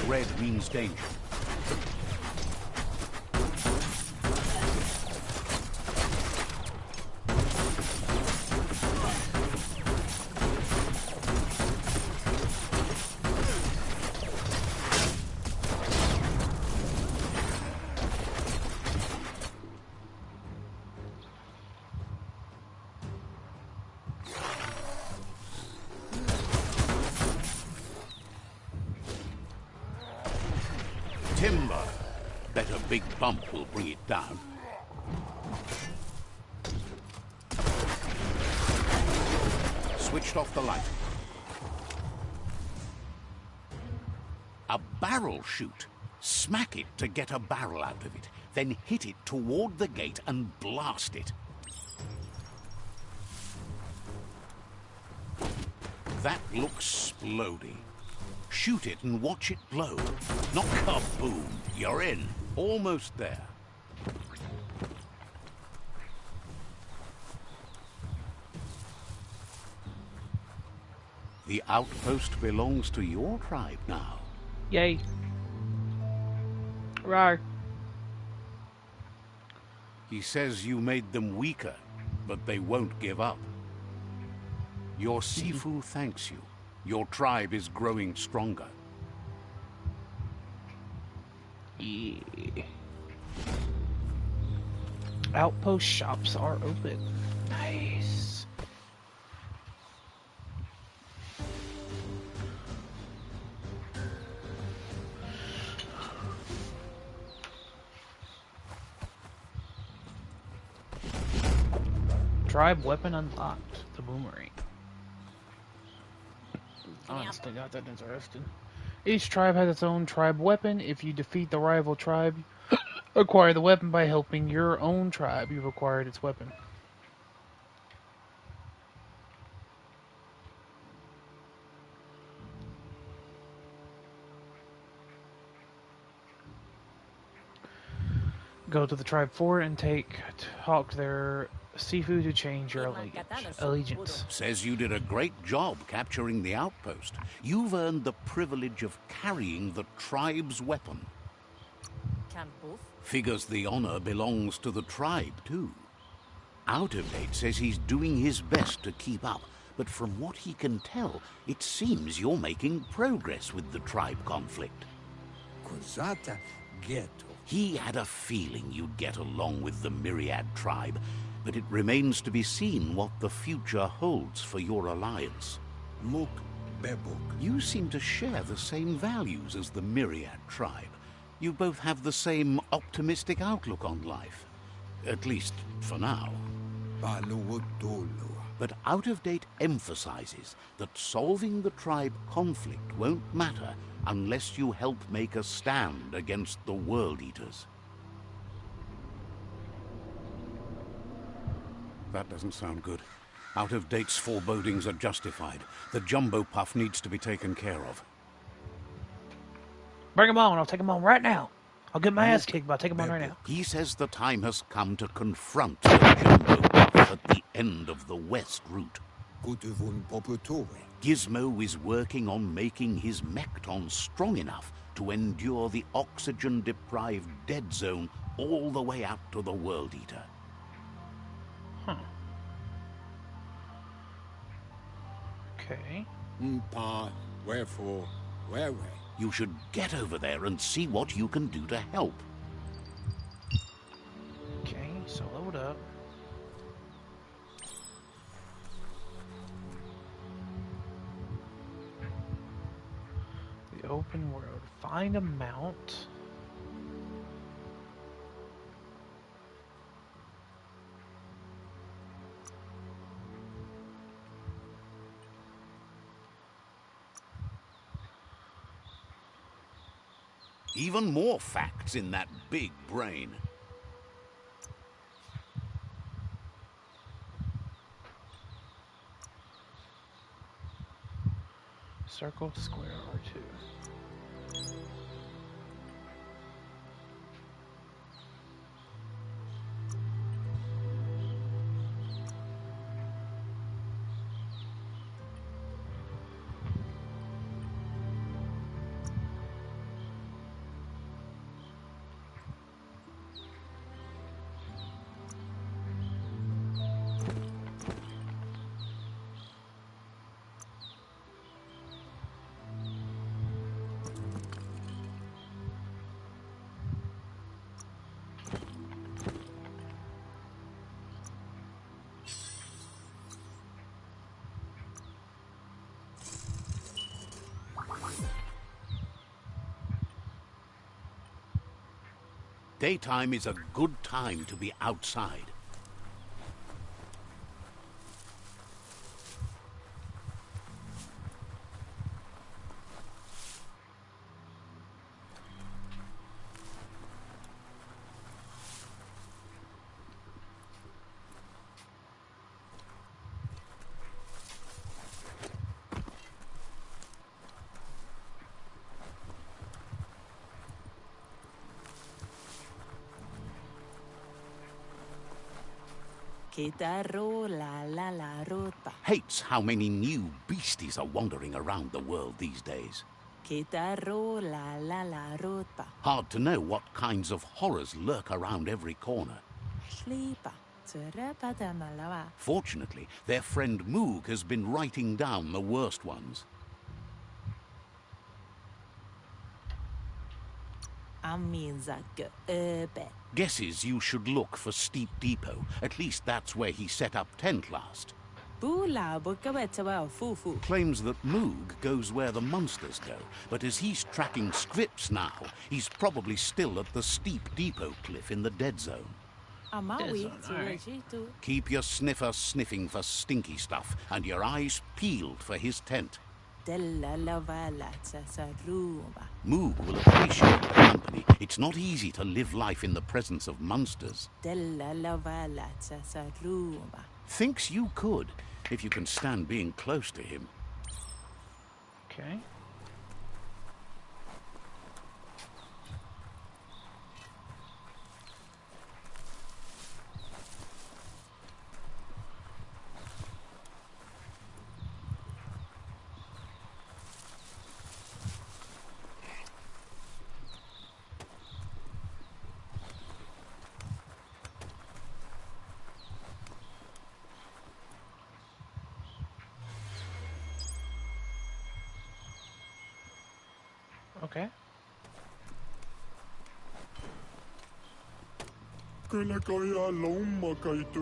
Red means danger. Timber. Bet a big bump will bring it down. Switched off the light. A barrel shoot. Smack it to get a barrel out of it. Then hit it toward the gate and blast it. That looks splody. Shoot it and watch it blow. Not kaboom. You're in. Almost there. The outpost belongs to your tribe now. Yay. Rawr. He says you made them weaker, but they won't give up. Your Sifu thanks you. Your tribe is growing stronger. Yeah. Outpost shops are open. Nice. Tribe weapon unlocked. The boomerang. Honestly, not that interesting. Each tribe has its own tribe weapon. If you defeat the rival tribe, acquire the weapon by helping your own tribe. You've acquired its weapon. Go to the tribe fort and talk their seafood to change your allegiance. Says you did a great job capturing the outpost. You've earned the privilege of carrying the tribe's weapon. Figures the honor belongs to the tribe, too. Out of Date says he's doing his best to keep up, but from what he can tell, it seems you're making progress with the tribe conflict. He had a feeling you'd get along with the Myriad tribe, but it remains to be seen what the future holds for your alliance. You seem to share the same values as the Myriad tribe. You both have the same optimistic outlook on life. At least, for now. But Out of Date emphasizes that solving the tribe conflict won't matter unless you help make a stand against the World Eaters. That doesn't sound good. Out of Date's forebodings are justified. The Jumbo Puff needs to be taken care of. Bring him on. I'll take him on right now. I'll get my ass kicked, but I'll take him on right now. He says the time has come to confront the Jumbo Puff at the end of the West route. Gizmo is working on making his Mekton strong enough to endure the oxygen-deprived dead zone all the way out to the World Eater. Huh. Okay. Wherefore, where? You should get over there and see what you can do to help. Okay, so load up. The open world. Find a mount. Even more facts in that big brain. Circle, square, R2. Daytime is a good time to be outside. Hates how many new beasties are wandering around the world these days. Hard to know what kinds of horrors lurk around every corner. Fortunately, their friend Moog has been writing down the worst ones. Guesses you should look for Steep Depot. At least that's where he set up tent last. Claims that Moog goes where the monsters go, but as he's tracking scripts now, he's probably still at the Steep Depot cliff in the dead zone. Right. Keep your sniffer sniffing for stinky stuff and your eyes peeled for his tent. Moog will appreciate the company. It's not easy to live life in the presence of monsters. Thinks you could, if you can stand being close to him. Okay. Okay.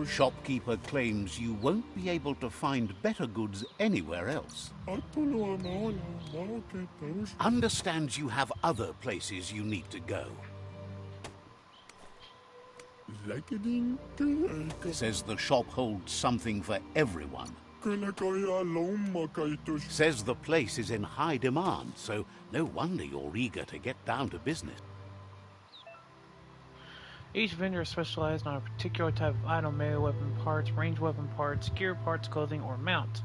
Shopkeeper claims you won't be able to find better goods anywhere else. Understands you have other places you need to go. Says the shop holds something for everyone. Says the place is in high demand, so no wonder you're eager to get down to business. Each vendor is specialized on a particular type of item: melee weapon parts, ranged weapon parts, gear parts, clothing, or mounts.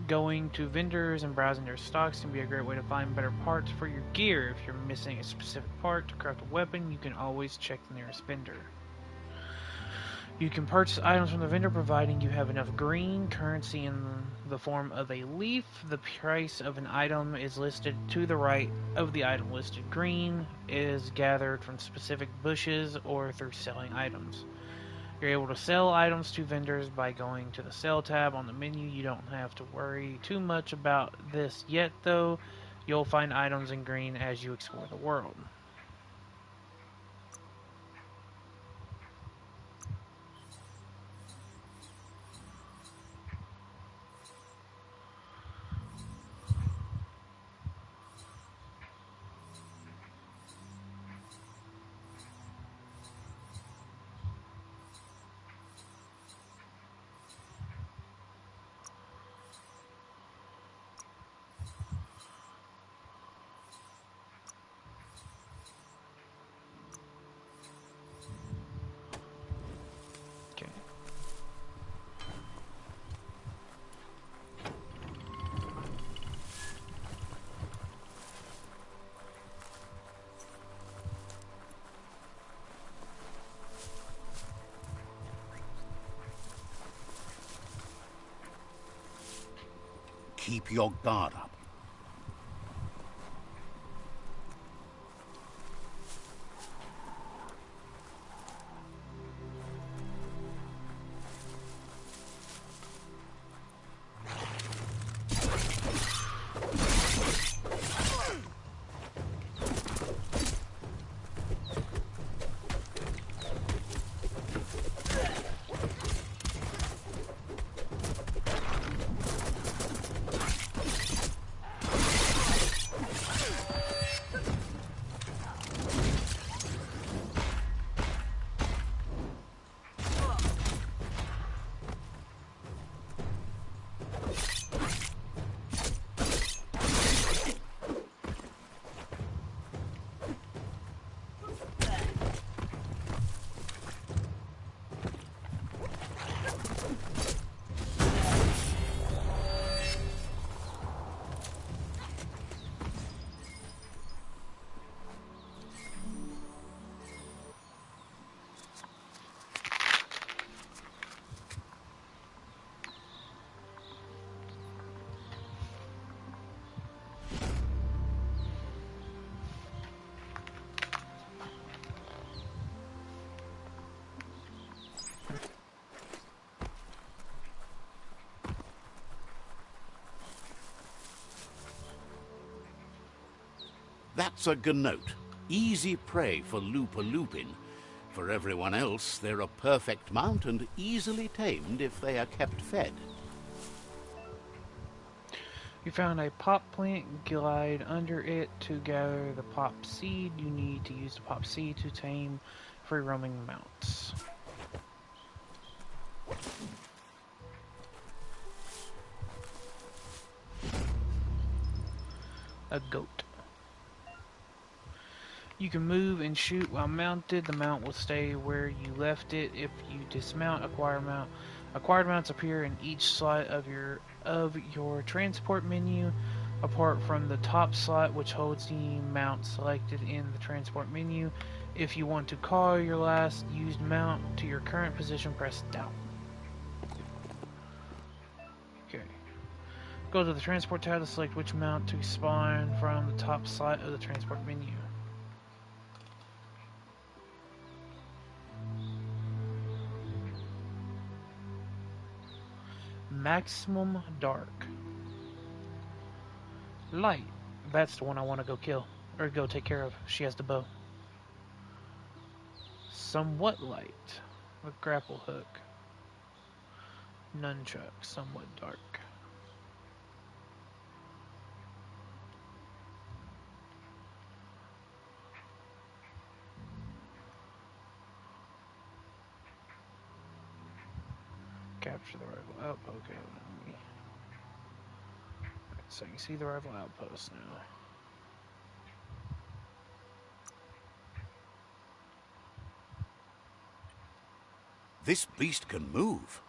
Going to vendors and browsing their stocks can be a great way to find better parts for your gear. If you're missing a specific part to craft a weapon, you can always check the nearest vendor. You can purchase items from the vendor providing you have enough green currency in the form of a leaf. The price of an item is listed to the right of the item listed. Green is gathered from specific bushes or through selling items. You're able to sell items to vendors by going to the Sell tab on the menu. You don't have to worry too much about this yet, though. You'll find items in green as you explore the world. Okay. Keep your guard up. That's a gnote. Easy prey for Loopa-Loopin. For everyone else, they're a perfect mount and easily tamed if they are kept fed. You found a pop plant. Glide under it to gather the pop seed. You need to use the pop seed to tame free roaming mounts. A goat. You can move and shoot while mounted. The mount will stay where you left it. If you dismount, acquire mount. Acquired mounts appear in each slot of your transport menu, apart from the top slot, which holds the mount selected in the transport menu. If you want to call your last used mount to your current position, press down. Okay. Go to the transport tab to select which mount to spawn from the top slot of the transport menu. Maximum dark. Light. That's the one I want to go kill. Or go take care of. She has the bow. Somewhat light. A grapple hook. Nunchuck. Somewhat dark. Capture the rival outpost. Okay, let me... So you can see the rival outpost now. This beast can move.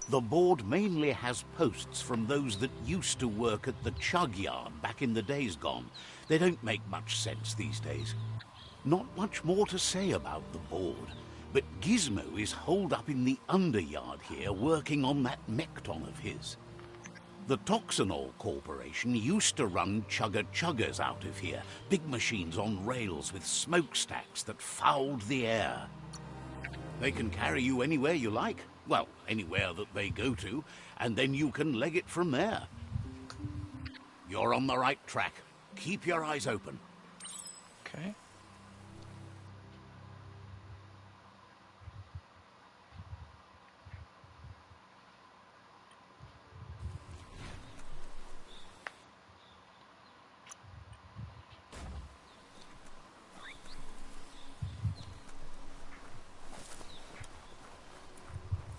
The board mainly has posts from those that used to work at the chug yard back in the days gone. They don't make much sense these days. Not much more to say about the board, but Gizmo is holed up in the underyard here working on that Mekton of his. The Toxanol Corporation used to run chugger-chuggers out of here, big machines on rails with smokestacks that fouled the air. They can carry you anywhere you like. Well, anywhere that they go to, and then you can leg it from there. You're on the right track. Keep your eyes open. Okay.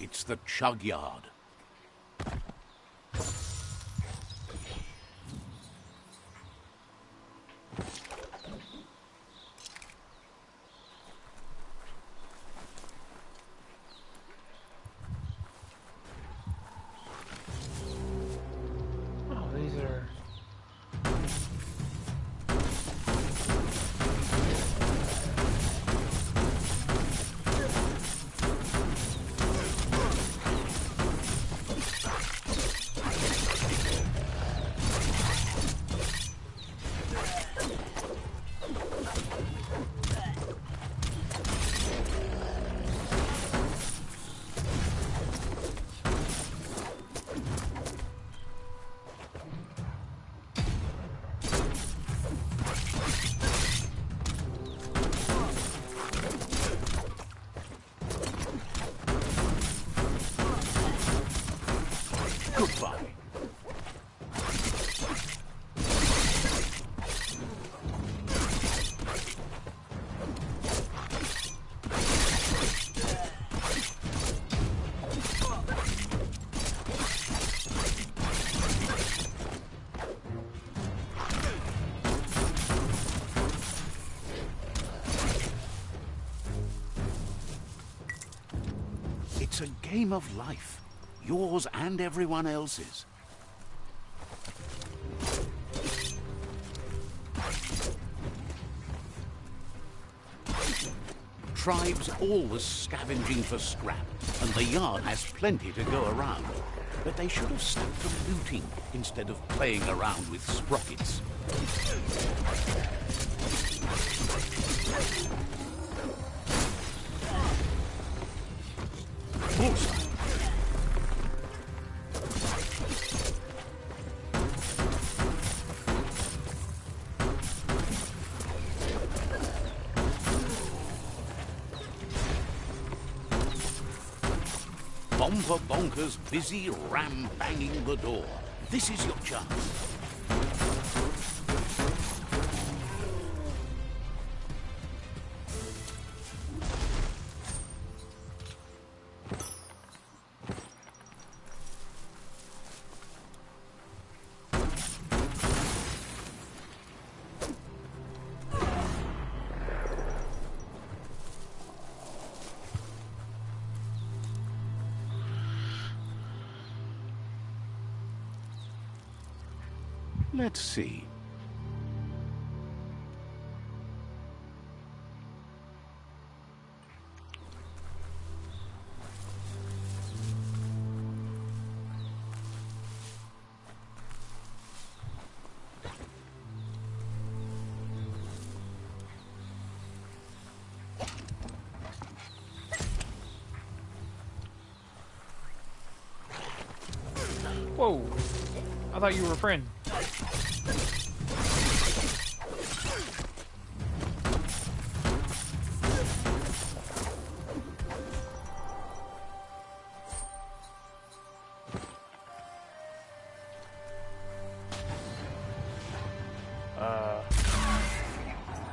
It's the chug yard. Oh, these are... Goodbye. It's a game of life, yours and everyone else's. Tribes always scavenging for scrap, and the yard has plenty to go around. But they should have stuck to looting instead of playing around with sprockets. Bullseye. Bomber Bonkers busy ram-banging the door. This is your chance. Let's see. Whoa. I thought you were a friend.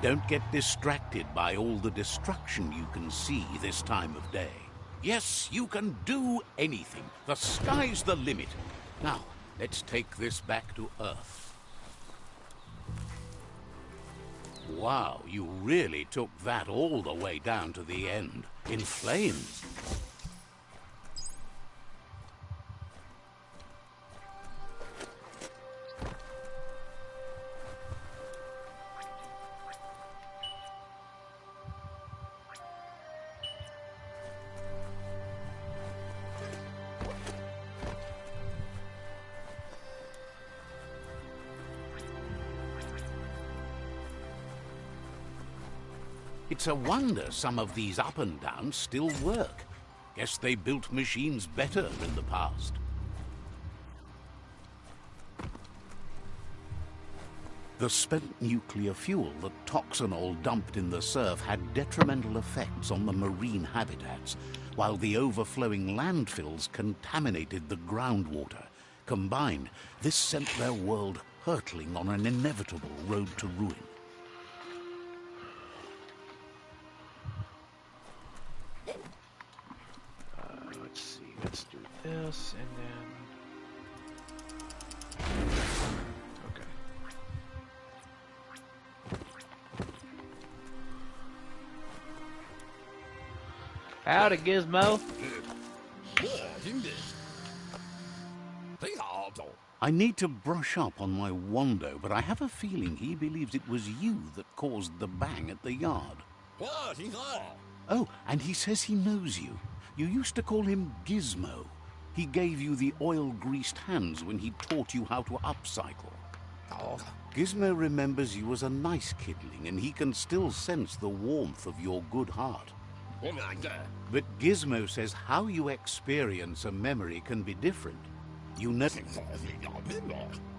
Don't get distracted by all the destruction you can see this time of day. Yes, you can do anything. The sky's the limit. Now, let's take this back to Earth. Wow, you really took that all the way down to the end, in flames. It's a wonder some of these up and downs still work. Guess they built machines better in the past. The spent nuclear fuel that Toxanol dumped in the surf had detrimental effects on the marine habitats, while the overflowing landfills contaminated the groundwater. Combined, this sent their world hurtling on an inevitable road to ruin. Let's see, let's do this, and then... Okay. Howdy, Gizmo. I need to brush up on my Wando, but I have a feeling he believes it was you that caused the bang at the yard. Oh, and he says he knows you. You used to call him Gizmo. He gave you the oil-greased hands when he taught you how to upcycle. Gizmo remembers you as a nice kidling, and he can still sense the warmth of your good heart. But Gizmo says how you experience a memory can be different. You know,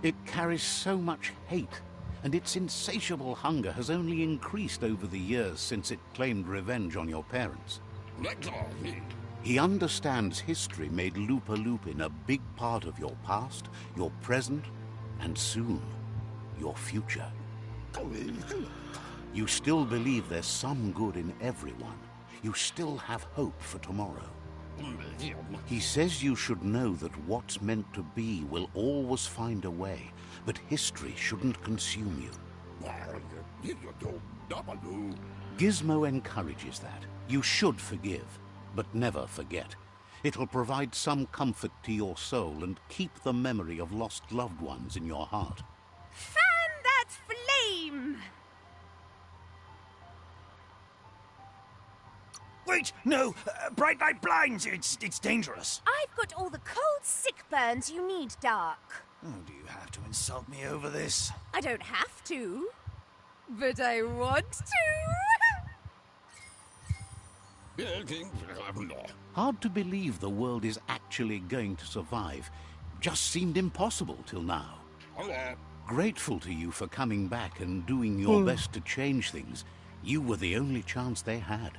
it carries so much hate, and its insatiable hunger has only increased over the years since it claimed revenge on your parents. He understands history made Lupa Lupin a big part of your past, your present, and soon, your future. You still believe there's some good in everyone. You still have hope for tomorrow. He says you should know that what's meant to be will always find a way, but history shouldn't consume you. Gizmo encourages that. You should forgive, but never forget. It'll provide some comfort to your soul and keep the memory of lost loved ones in your heart. Fan that flame! Wait, no! Bright light blinds! It's dangerous. I've got all the cold sick burns you need, Dark. Oh, do you have to insult me over this? I don't have to, but I want to. Hard to believe the world is actually going to survive. Just seemed impossible till now. Grateful to you for coming back and doing your best to change things. You were the only chance they had.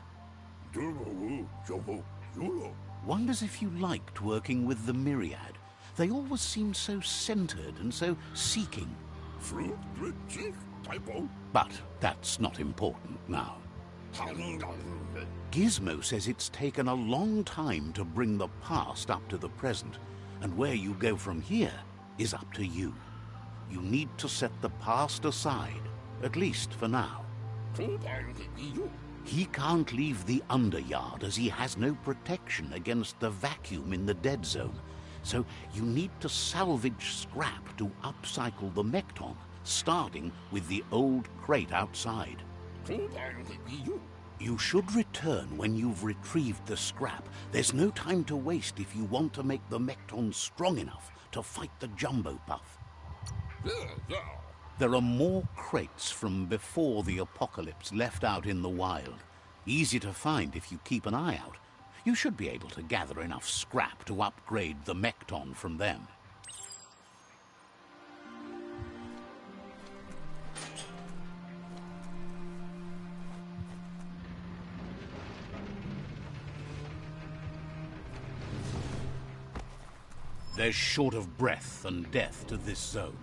Wonders if you liked working with the Myriad. They always seemed so centered and so seeking. But that's not important now. Gizmo says it's taken a long time to bring the past up to the present, and where you go from here is up to you. You need to set the past aside, at least for now. He can't leave the Underyard as he has no protection against the vacuum in the dead zone. So you need to salvage scrap to upcycle the Mekton, starting with the old crate outside. You should return when you've retrieved the scrap. There's no time to waste if you want to make the Mekton strong enough to fight the Jumbo Puff. There are more crates from before the apocalypse left out in the wild. Easy to find if you keep an eye out. You should be able to gather enough scrap to upgrade the Mekton from them. They're short of breath and death to this zone.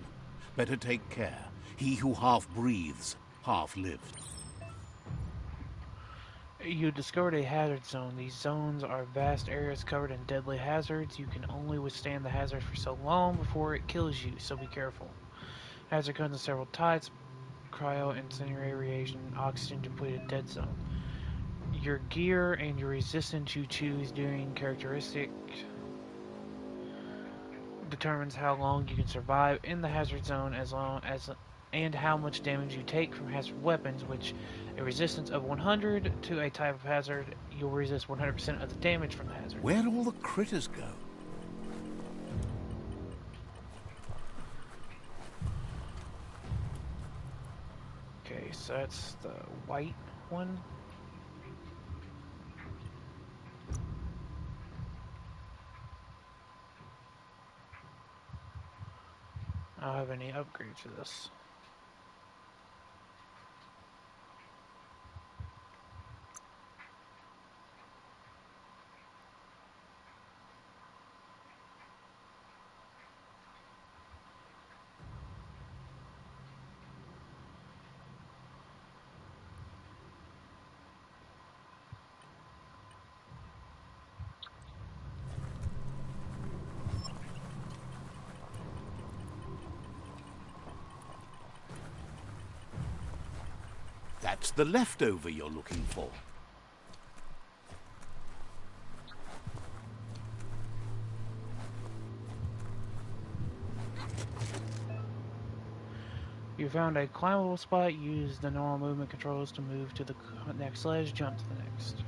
Better take care. He who half breathes, half lives. You discovered a hazard zone. These zones are vast areas covered in deadly hazards. You can only withstand the hazard for so long before it kills you, so be careful. Hazard comes in several types: cryo, incendiary radiation, oxygen depleted dead zone. Your gear and your resistance you choose during characteristic determines how long you can survive in the hazard zone and how much damage you take from hazard weapons, which a resistance of 100 to a type of hazard, you'll resist 100% of the damage from the hazard. Where'd all the critters go? Okay, so that's the white one. I don't have any upgrades for this. That's the leftover you're looking for. You found a climbable spot. Use the normal movement controls to move to the next ledge, jump to the next.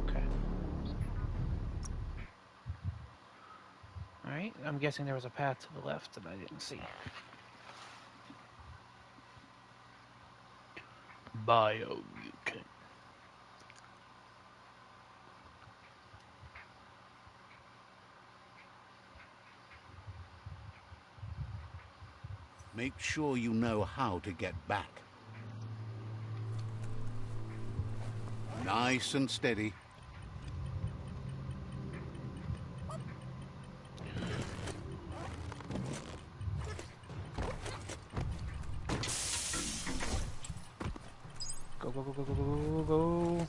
Okay. Alright, I'm guessing there was a path to the left that I didn't see. Biomutant. Make sure you know how to get back. Nice and steady. Go, go, go, go, go, go, go.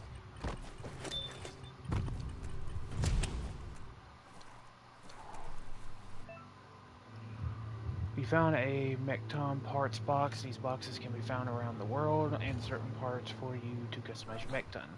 We found a Mecton parts box. These boxes can be found around the world and certain parts for you to customize your Mecton.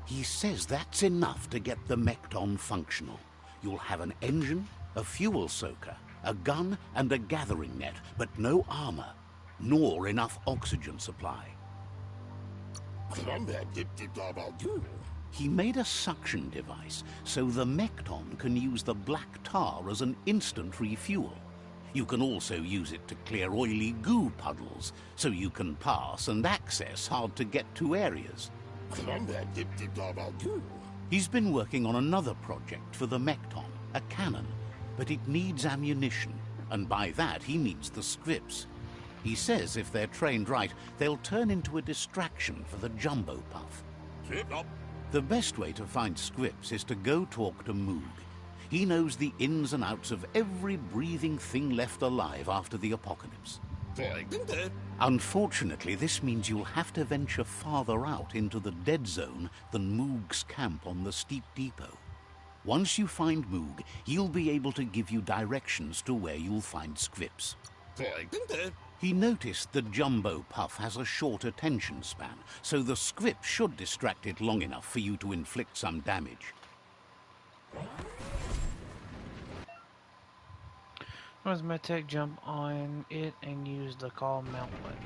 He says that's enough to get the Mecton functional. You'll have an engine, a fuel soaker, a gun, and a gathering net, but no armor, nor enough oxygen supply. He made a suction device so the Mecton can use the black tar as an instant refuel. You can also use it to clear oily goo puddles, so you can pass and access hard-to-get-to areas. He's been working on another project for the Mecton, a cannon, but it needs ammunition, and by that he means the scripts. He says if they're trained right, they'll turn into a distraction for the Jumbo Puff. The best way to find scripts is to go talk to Moog. He knows the ins and outs of every breathing thing left alive after the apocalypse. Unfortunately, this means you'll have to venture farther out into the dead zone than Moog's camp on the steep depot. Once you find Moog, he'll be able to give you directions to where you'll find Scripps. He noticed that Jumbo Puff has a short attention span, so the Script should distract it long enough for you to inflict some damage. Was Medtech jump on it and use the call mount button.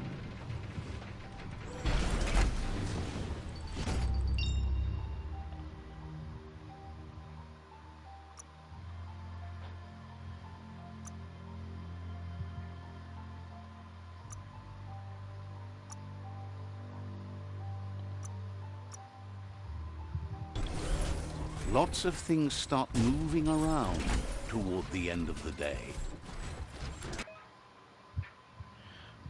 Lots of things start moving around toward the end of the day.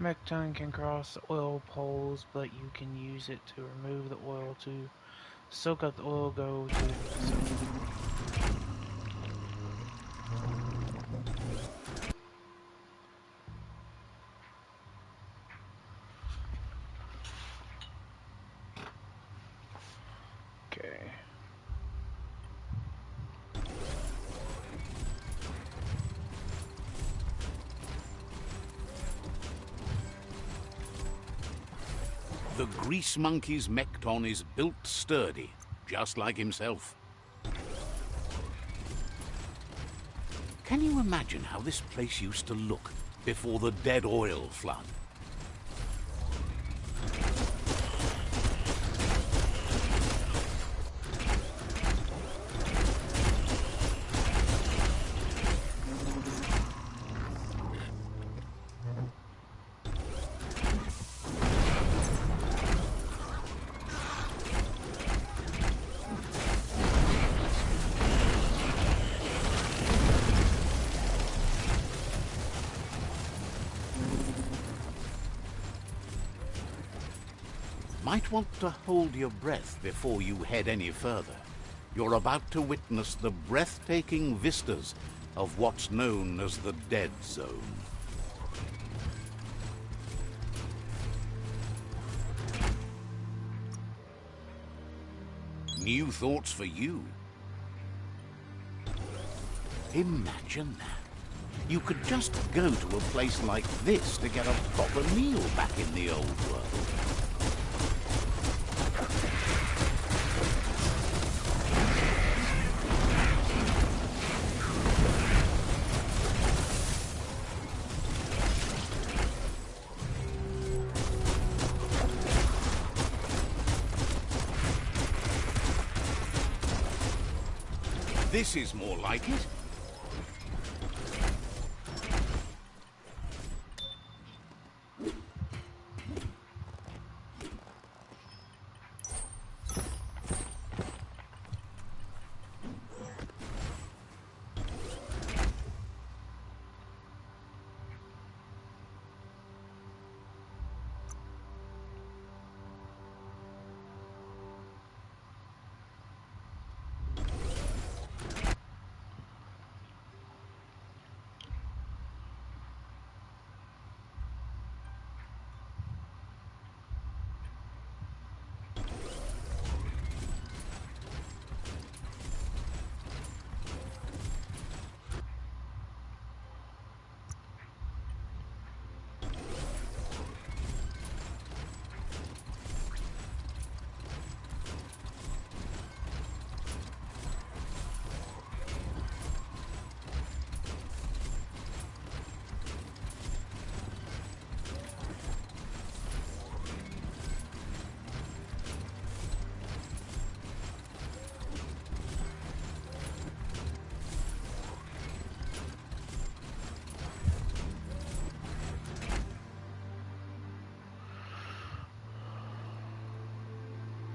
Mechton can cross oil poles, but you can use it to remove the oil to soak up the oil, go to the facility. Okay. The Grease Monkey's Mechton is built sturdy, just like himself. Can you imagine how this place used to look before the dead oil flood? Might want to hold your breath before you head any further. You're about to witness the breathtaking vistas of what's known as the Dead Zone. New thoughts for you. Imagine that. You could just go to a place like this to get a proper meal back in the old world. This is more like it.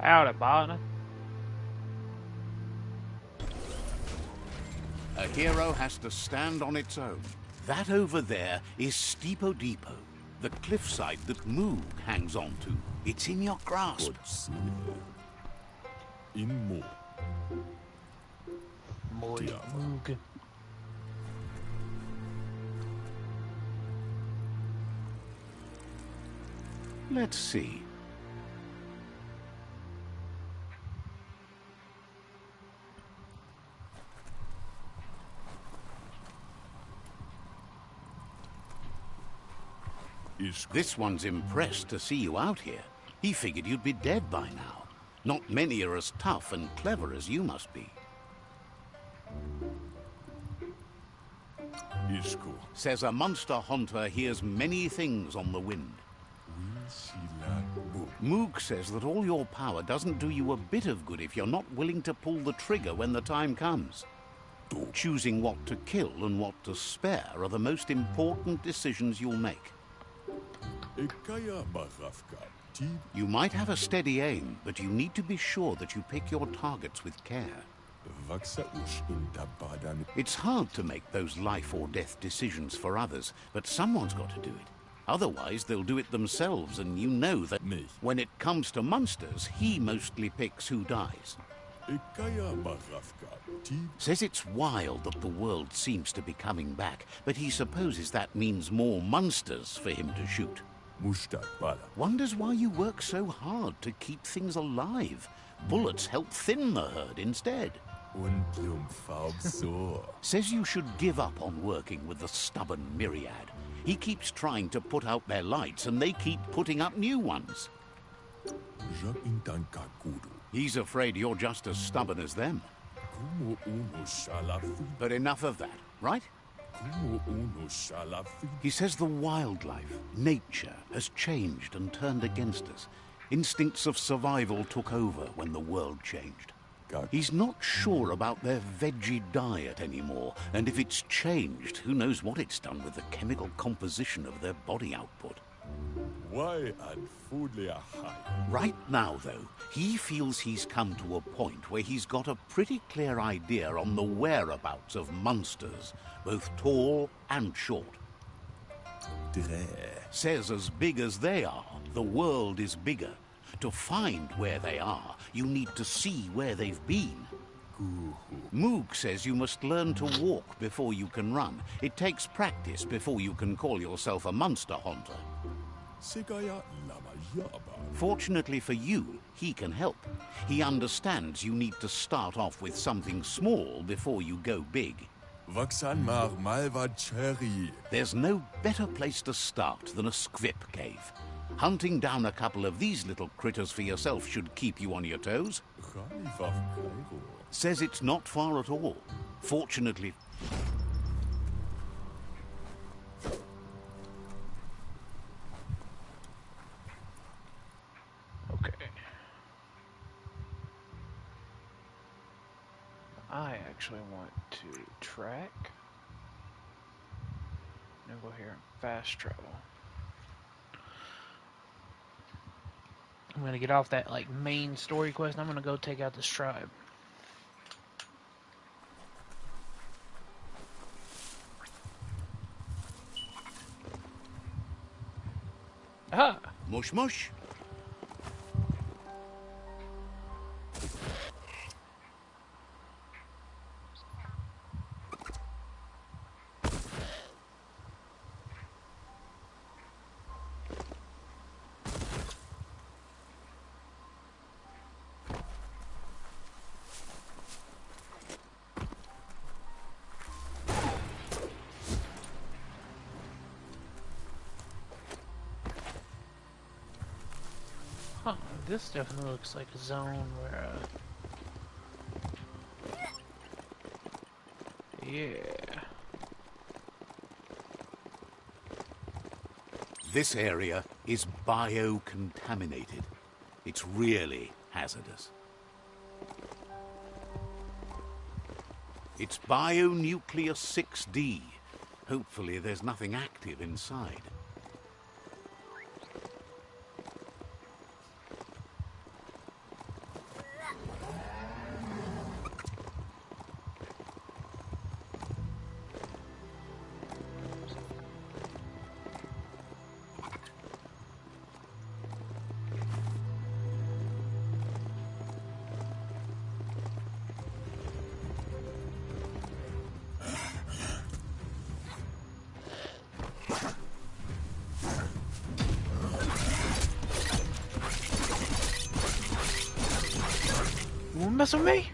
Howdy, partner. A hero has to stand on its own. That over there is Steepo Depot, the cliffside that Moog hangs on to. It's in your grasp. Moog. Let's see. This one's impressed to see you out here. He figured you'd be dead by now. Not many are as tough and clever as you must be. Says a monster hunter hears many things on the wind. Moog says that all your power doesn't do you a bit of good if you're not willing to pull the trigger when the time comes. Choosing what to kill and what to spare are the most important decisions you'll make. You might have a steady aim, but you need to be sure that you pick your targets with care. It's hard to make those life or death decisions for others, but someone's got to do it. Otherwise, they'll do it themselves, and you know that when it comes to monsters, he mostly picks who dies. Says it's wild that the world seems to be coming back, but he supposes that means more monsters for him to shoot. Wonders why you work so hard to keep things alive. Bullets help thin the herd instead. Says you should give up on working with the stubborn Myriad. He keeps trying to put out their lights, and they keep putting up new ones. He's afraid you're just as stubborn as them. But enough of that, right? He says the wildlife, nature, has changed and turned against us. Instincts of survival took over when the world changed. He's not sure about their veggie diet anymore, and if it's changed, who knows what it's done with the chemical composition of their body output. Right now, though, he feels he's come to a point where he's got a pretty clear idea on the whereabouts of monsters, both tall and short. Says as big as they are, the world is bigger. To find where they are, you need to see where they've been. Moog says you must learn to walk before you can run. It takes practice before you can call yourself a monster hunter. Fortunately for you, he can help. He understands you need to start off with something small before you go big. There's no better place to start than a squip cave. Hunting down a couple of these little critters for yourself should keep you on your toes. Says it's not far at all. Fortunately... Okay. I actually want to track. Now go here and fast travel. I'm gonna get off that like main story quest, and I'm gonna go take out this tribe. Ah! Mush mush. Huh, this definitely looks like a zone where, yeah. This area is biocontaminated. It's really hazardous. It's Bionucleus 6D. Hopefully there's nothing active inside. You wanna mess with me?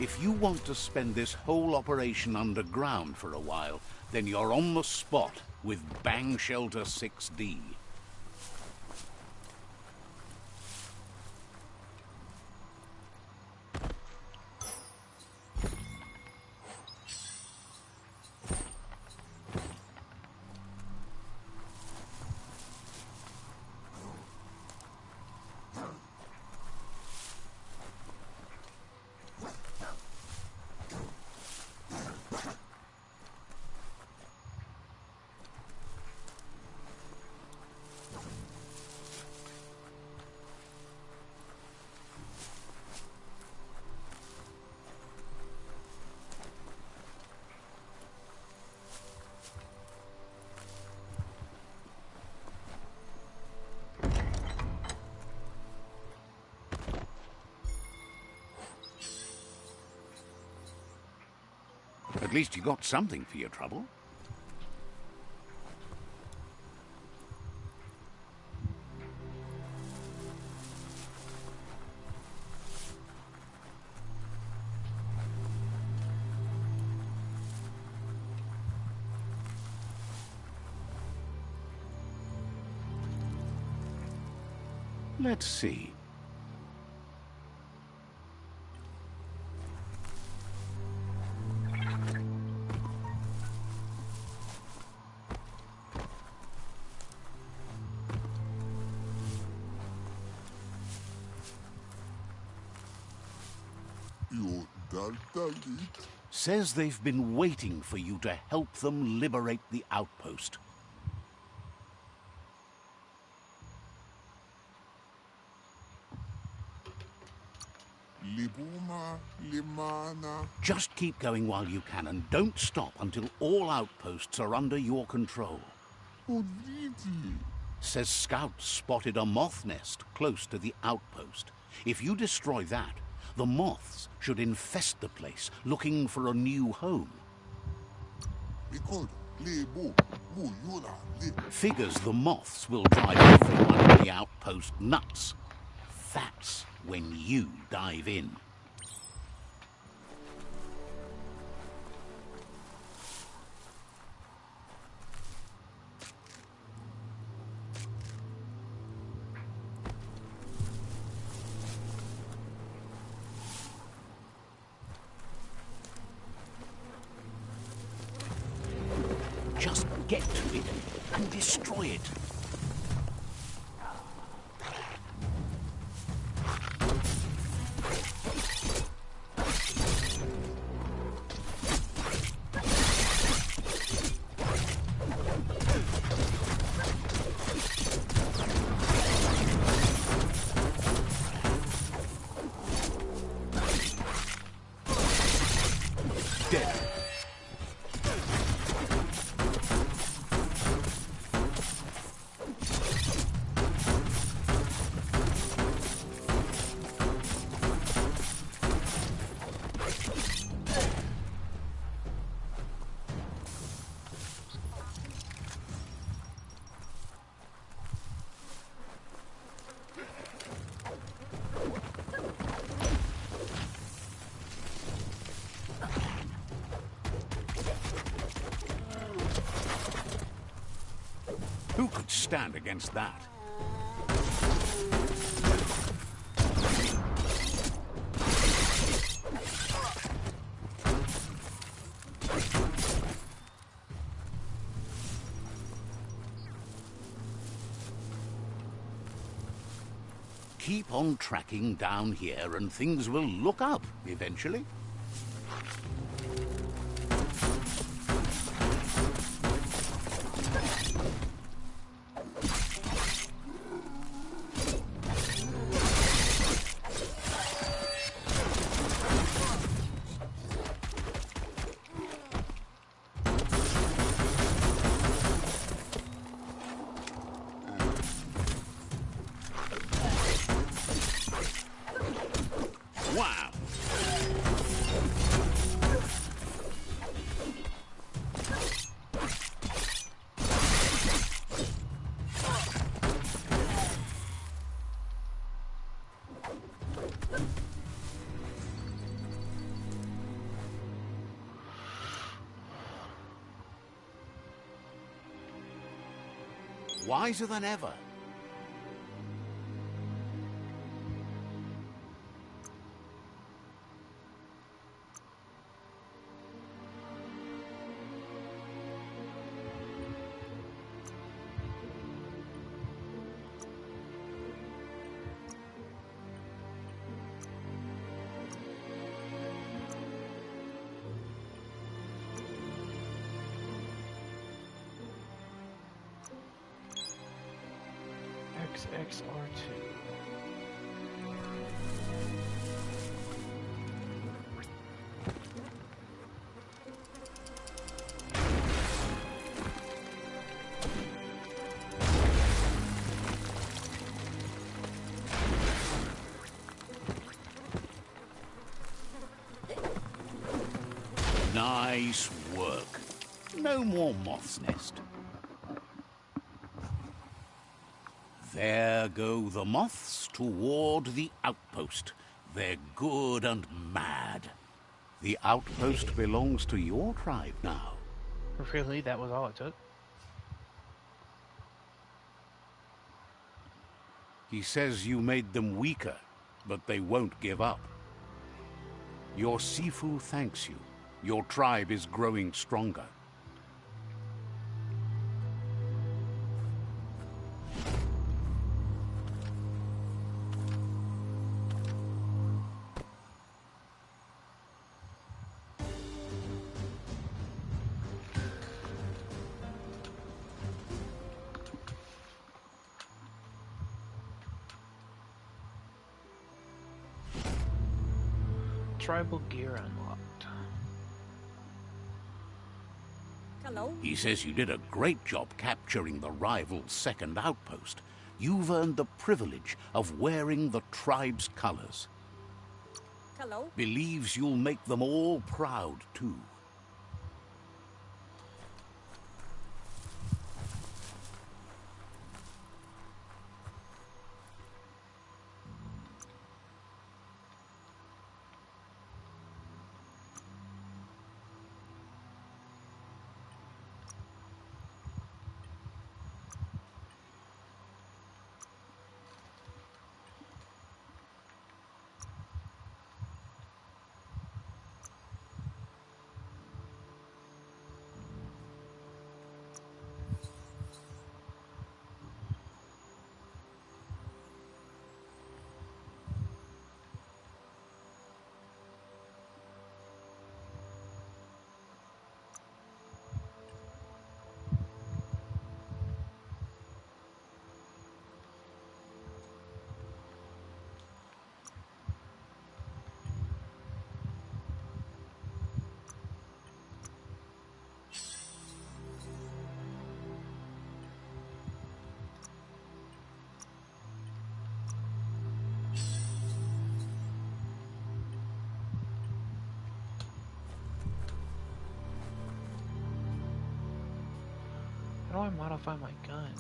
If you want to spend this whole operation underground for a while, then you're on the spot with Bang Shelter 6D. At least you got something for your trouble. Let's see. Says they've been waiting for you to help them liberate the outpost. Just keep going while you can and don't stop until all outposts are under your control. Says scouts spotted a moth nest close to the outpost. If you destroy that, the moths should infest the place, looking for a new home. Figures the moths will drive everyone in the outpost nuts. That's when you dive in. Just get to it and destroy it. Dead. Who could stand against that? Keep on tracking down here and things will look up eventually. Wow! wiser than ever. XXR2. Nice work. No more moth's nest. There go the moths toward the outpost. They're good and mad. The outpost belongs to your tribe now. Really? That was all it took? He says you made them weaker, but they won't give up. Your Sifu thanks you. Your tribe is growing stronger. Tribal gear unlocked. Hello? He says you did a great job capturing the rival's second outpost. You've earned the privilege of wearing the tribe's colors. Hello? Believes you'll make them all proud, too. How do I modify my gun?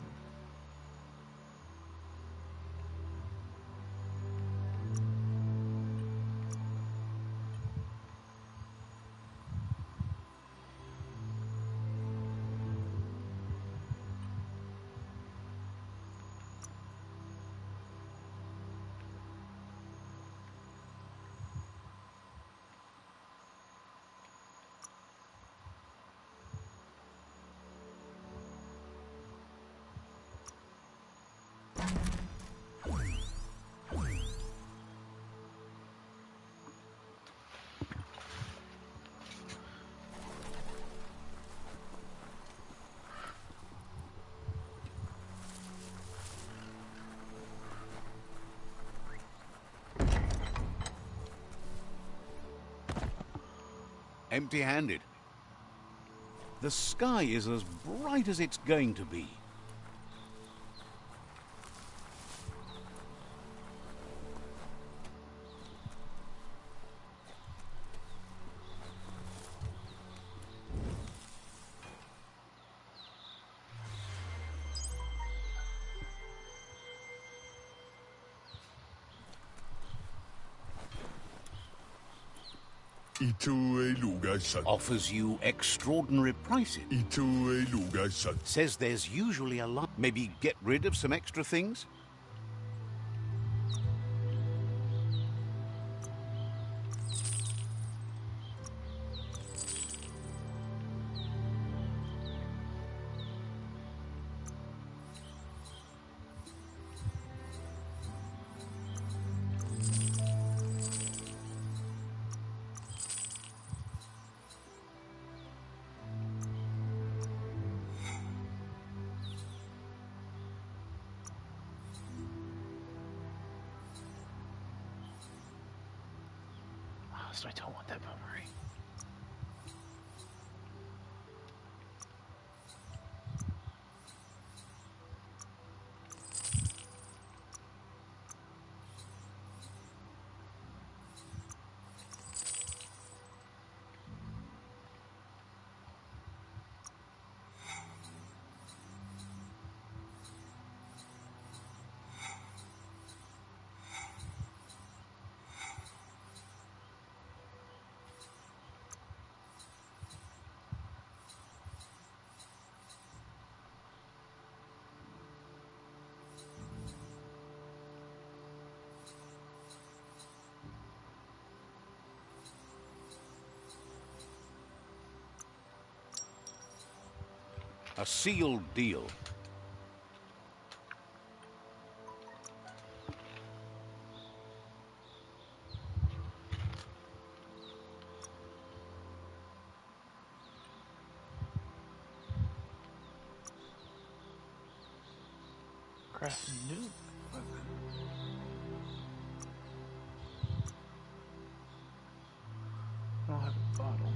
Empty-handed. The sky is as bright as it's going to be. Offers you extraordinary prices. Says there's usually a lot. Maybe get rid of some extra things? So I don't want that boomerang. A sealed deal. Craft new weapon. I don't have a bottle.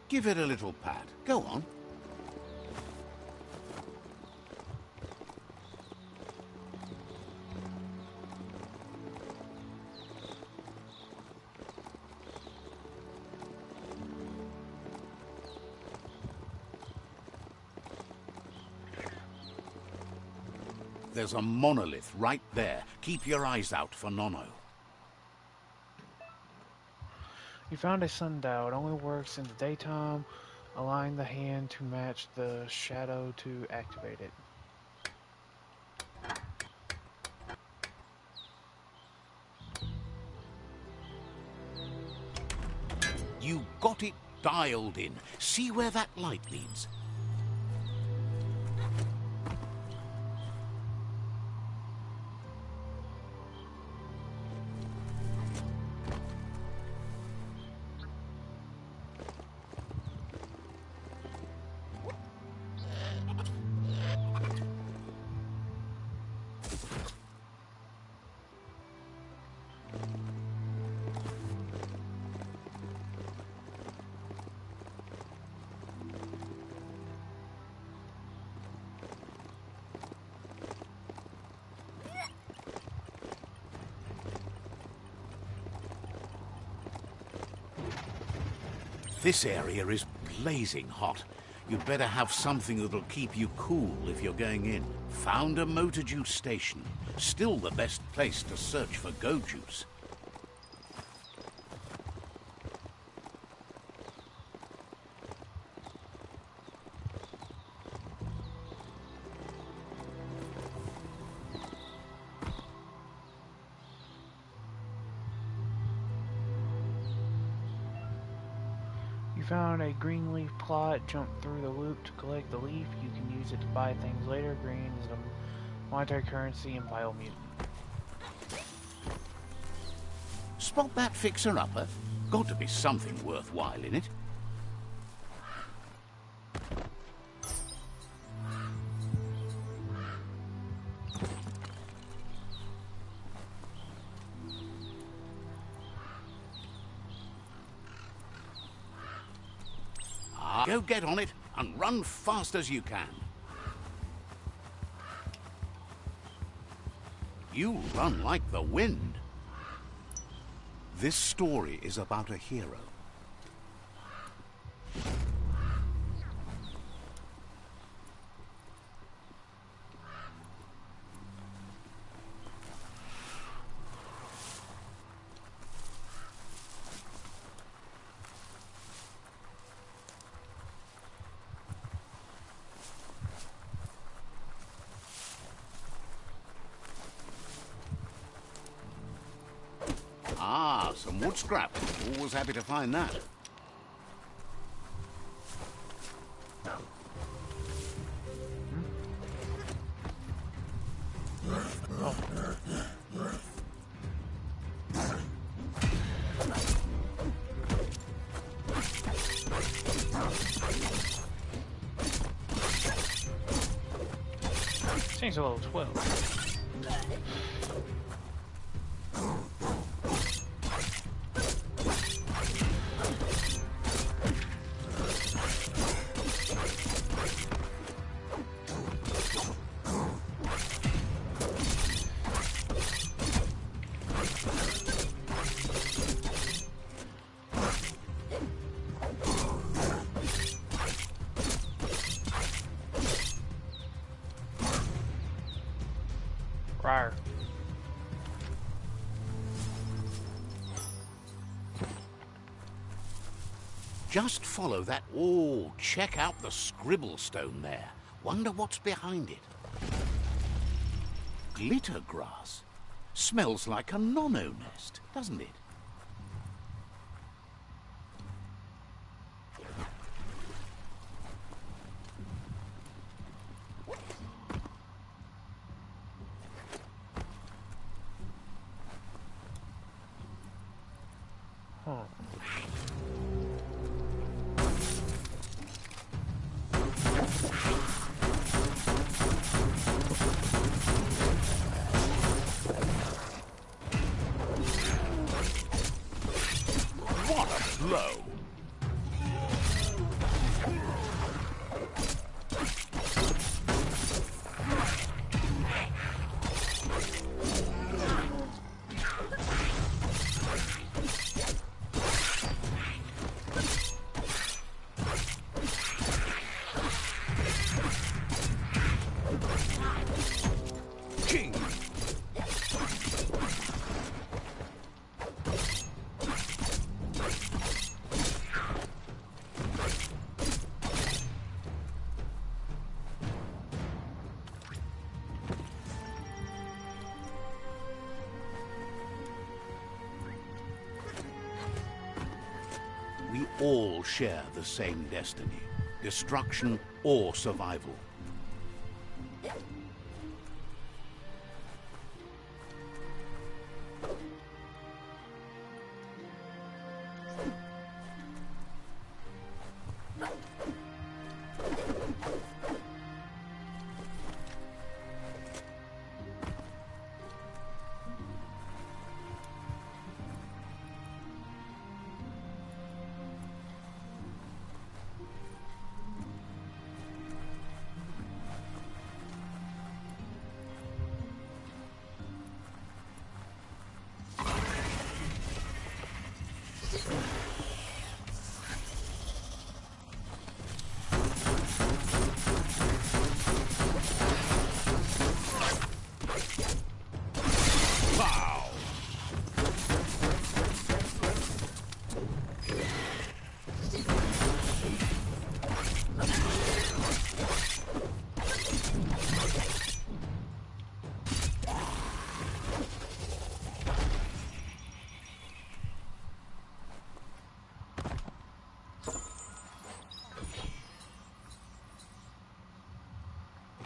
Give it a little pat. Go on. There's a monolith right there. Keep your eyes out for Nono. You found a sundial. It only works in the daytime. Align the hand to match the shadow to activate it. You got it dialed in. See where that light leads. This area is blazing hot. You'd better have something that'll keep you cool if you're going in. Found a motor juice station. Still the best place to search for go juice. found a green leaf plot. Jump through the loop to collect the leaf. You can use it to buy things later. Green is the monetary currency in Biomutant. Spot that fixer-upper? Got to be something worthwhile in it. Go get on it and run fast as you can. You run like the wind. This story is about a hero. Ah, some wood scrap. Always happy to find that. Thing's a level 12. Rawr. Just follow that. Oh, check out the scribble stone there. Wonder what's behind it. Glitter grass. Smells like a nono nest, doesn't it? Huh. What a blow! King! We all share the same destiny, destruction or survival.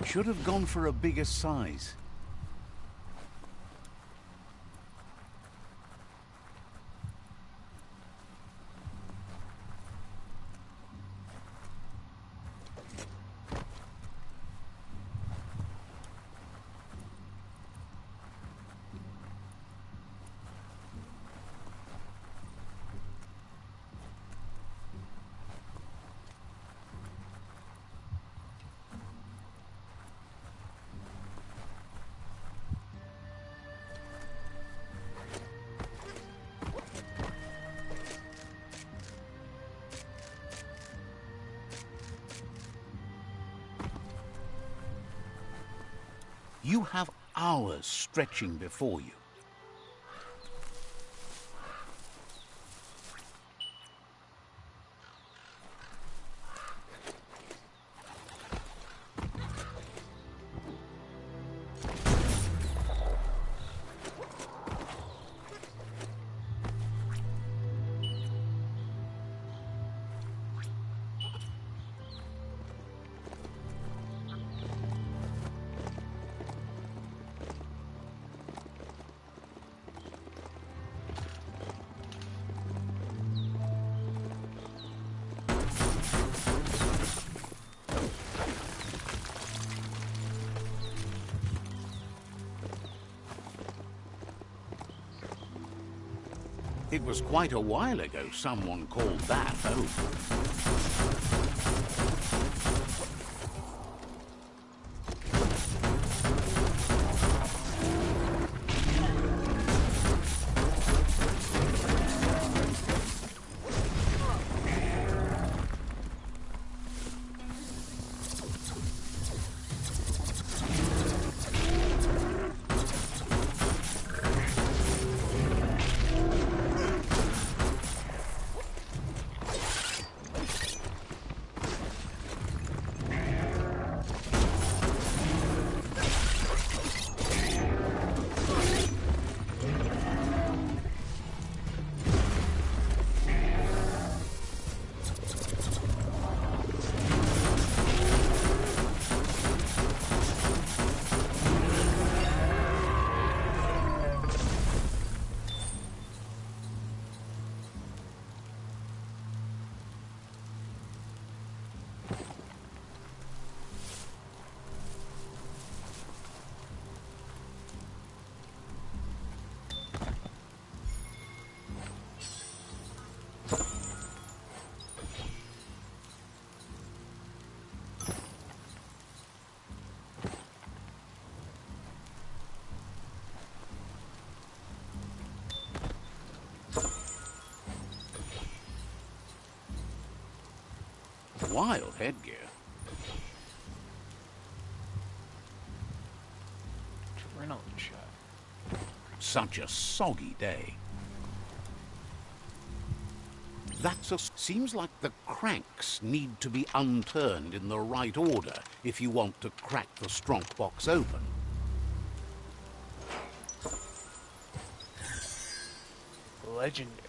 Should have gone for a bigger size. You have hours stretching before you. It was quite a while ago someone called that home. Wild headgear. Adrenaline shot. Such a soggy day. Seems like the cranks need to be unturned in the right order if you want to crack the strong box open. Legendary.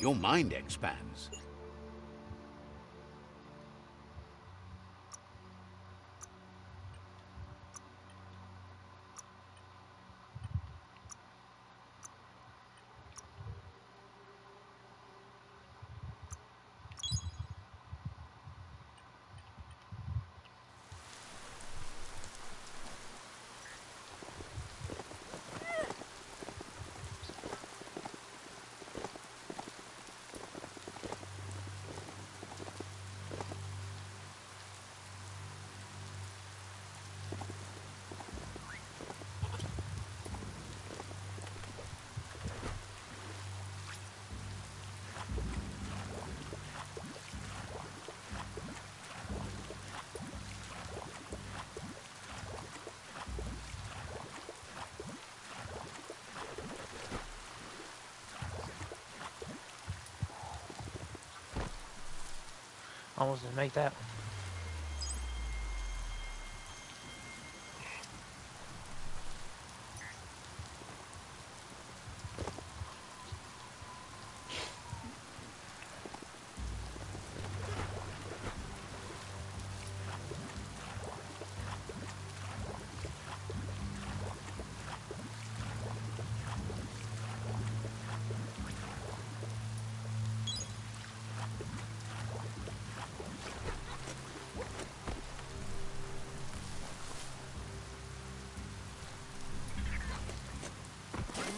Your mind expands. Almost didn't make that.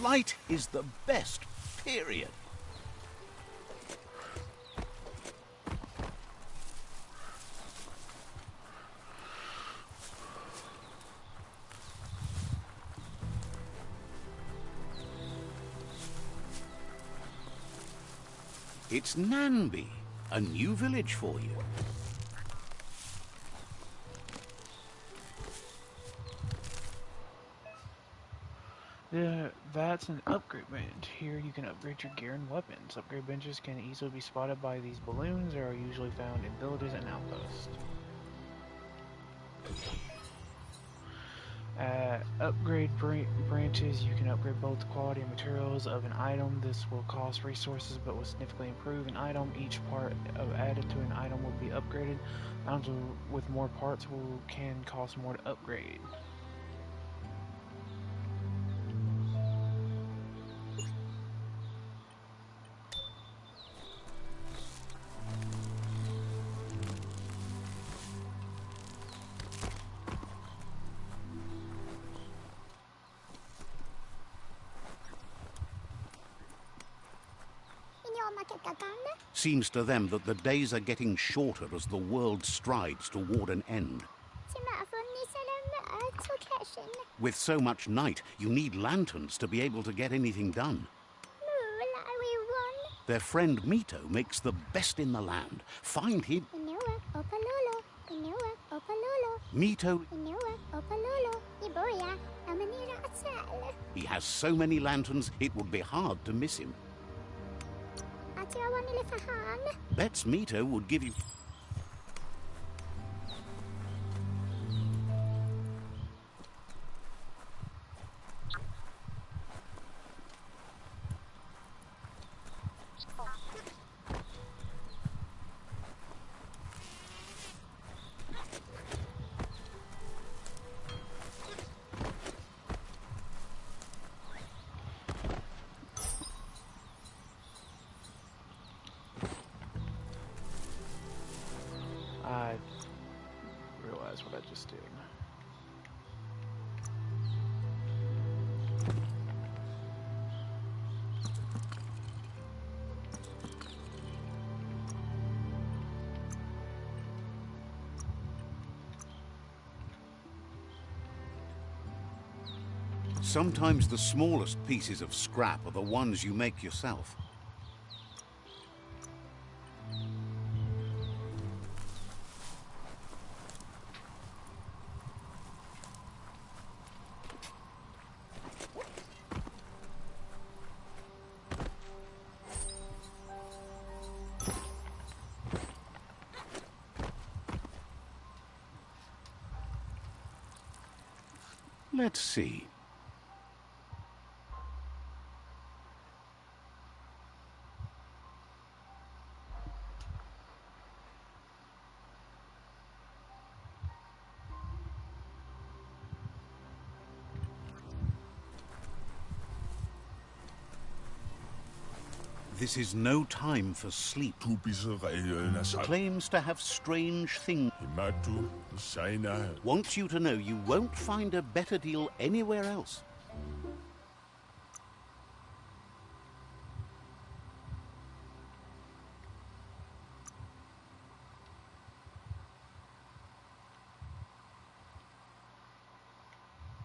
Light is the best, period. It's Nanby, a new village for you. That's an upgrade bench. Here you can upgrade your gear and weapons. Upgrade benches can easily be spotted by these balloons and are usually found in villages and outposts. Branches, you can upgrade both the quality and materials of an item. This will cost resources but will significantly improve an item. Each part added to an item will be upgraded. Items with more parts can cost more to upgrade. Seems to them that the days are getting shorter as the world strides toward an end. With so much night, you need lanterns to be able to get anything done. Their friend Mito makes the best in the land. Find him. Mito. He has so many lanterns, it would be hard to miss him. Bets Mito would give you... I realize what I just did. Sometimes the smallest pieces of scrap are the ones you make yourself. Let's see. This is no time for sleep. Claims to have strange things. Wants you to know you won't find a better deal anywhere else.